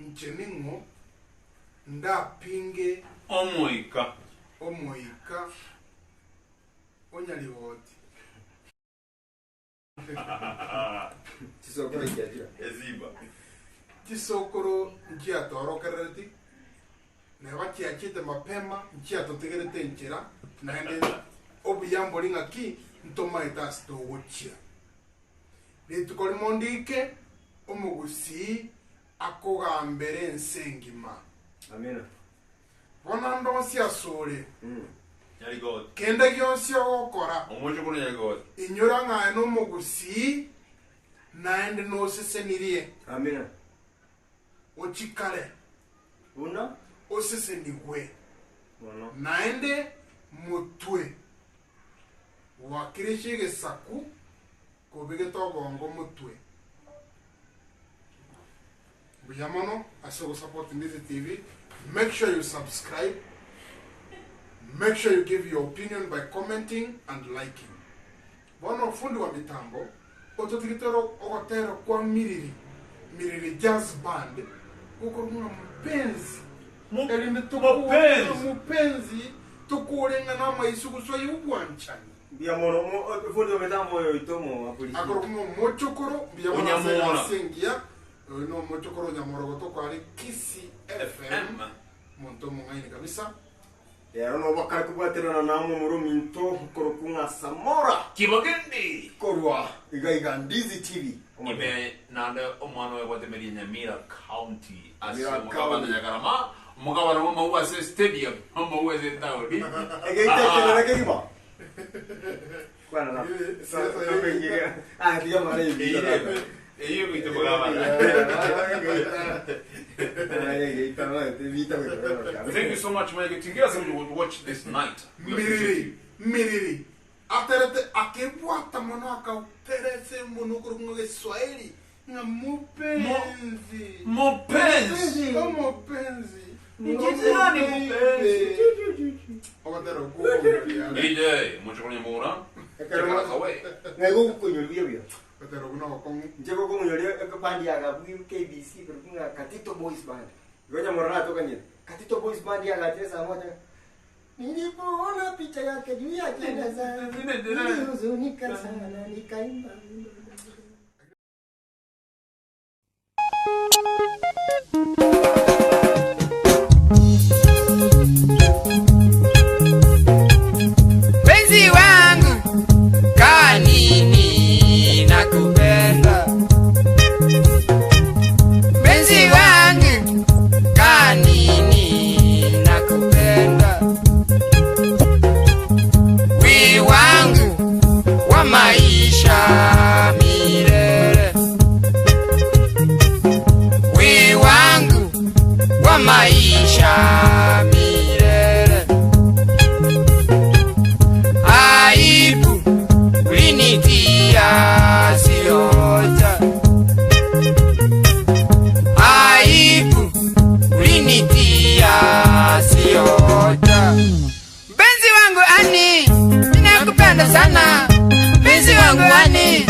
mcheningo ndapinge Omoika onyali wote Tisokoro kiatira. Eziba. Tisokoro njia torokereti. Na waki achite mapema njia totegerete nchira. Na ende obu yambo linga ki ntoma itas to wochia. Litukoli mondike omugusi akogambere ensengima. Amina. Bona ndonsi asole. Yari God. Kende gyonsi okora. Omocho kuno yari God. Inyura ng'aye n'omugusi naende n'osesenirie. Amina. Ochikale. Una? Osesenigwe. Bueno. Naende mutwe. Wakirishige saku. Kobige tobongo mutwe. Buyamono, aso support Ndizi TV. Make sure you subscribe. Make sure you give your opinion by commenting and liking. Bono fundi wa mitambo. Ototikitero okotero kwa miriri. Miriri jazz band. Ukurunga mpenzi. Mupenzi. Tukurenga na maisuku so yuwanchani. Biamono fundi wa mitambo yo itomo apolisi. Akurunga mochokoro. Biamono sengia. No mochokoro nyamoro goto kwa Kisi FM. Monto mungaini kabisa. Ya no bakara kubatera na namo muro minto korokunga Samora. Kibogendi. Korwa iga Ndizi TV. Ibe nande omwana we watemeri Nyamira County. Nyamira Mugabana Nyakarama. Mugabana wa se stadium. Mama wa se town. Egeite kegima. Kwana na. Ah, dia mare hivi. Eyo kuite mugabana. Thank you so much, Mike. Tingira some will watch this night. Miriri. Aterete akebuata mono akauterese mono kurunga Swahili. Na mupenzi. Mupenzi. Mupenzi. Nijizirani mupenzi. Okotero kuko. DJ, mucho kwenye mura. Ekara kawe. Ngego kunyolibia bia. Okotero kuna wakongu. Njeko kunyolibia ekapandi ya KBC kurunga Katito Boys Band. Ngoja morana toka nyeti. Katito Boys Band ya gatesa moja. Nilipoona picha yake juu ya jeneza. Nilihuzunika sana nikaimba. Penzi wangu kanini nakupenda. Penzi wangu kanini nakupenda. Wi wangu wa maisha milele. Wi wangu wa maisha milele. Aibu ulinitia siota. Aibu ulinitia siota. Mpenzi wangu ani, ninakupenda sana. Mpenzi wangu ani,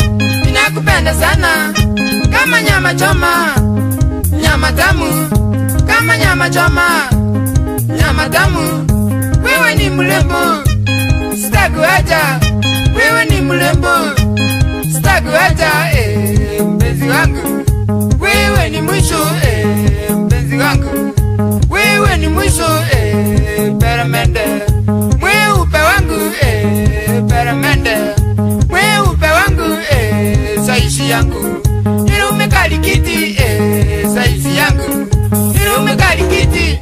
ninakupenda sana. Kama nyama choma, nyama tamu. Kama nyama choma, nyama tamu. Wewe ni mrembo, sitakuacha. Wewe ni mrembo, sitakuacha. Mpenzi wangu, wewe ni mwisho. Mpenzi wangu, wewe ni mwisho. Peremende, mweupe wangu. Peremende, mweupe wangu. Saishi yangu, nilume kalikiti. Saishi yangu, nilume kalikiti.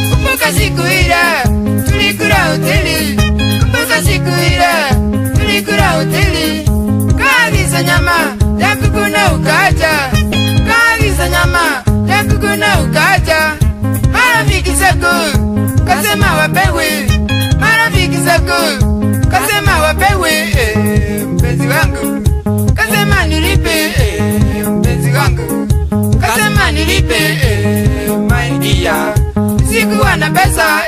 Kumbuka siku ile tulikula hoteli. Kumbuka siku ile tulikula hoteli. Kaagiza nyama ya kuku na ukaja. Kaagiza nyama ya kuku na ukaja. Marafiki zako kasema wapewe. Marafiki zako kasema wapewe. Mpenzi wangu kasema nilipe. Mpenzi wangu kasema nilipe. My dear, sikuwa na pesa.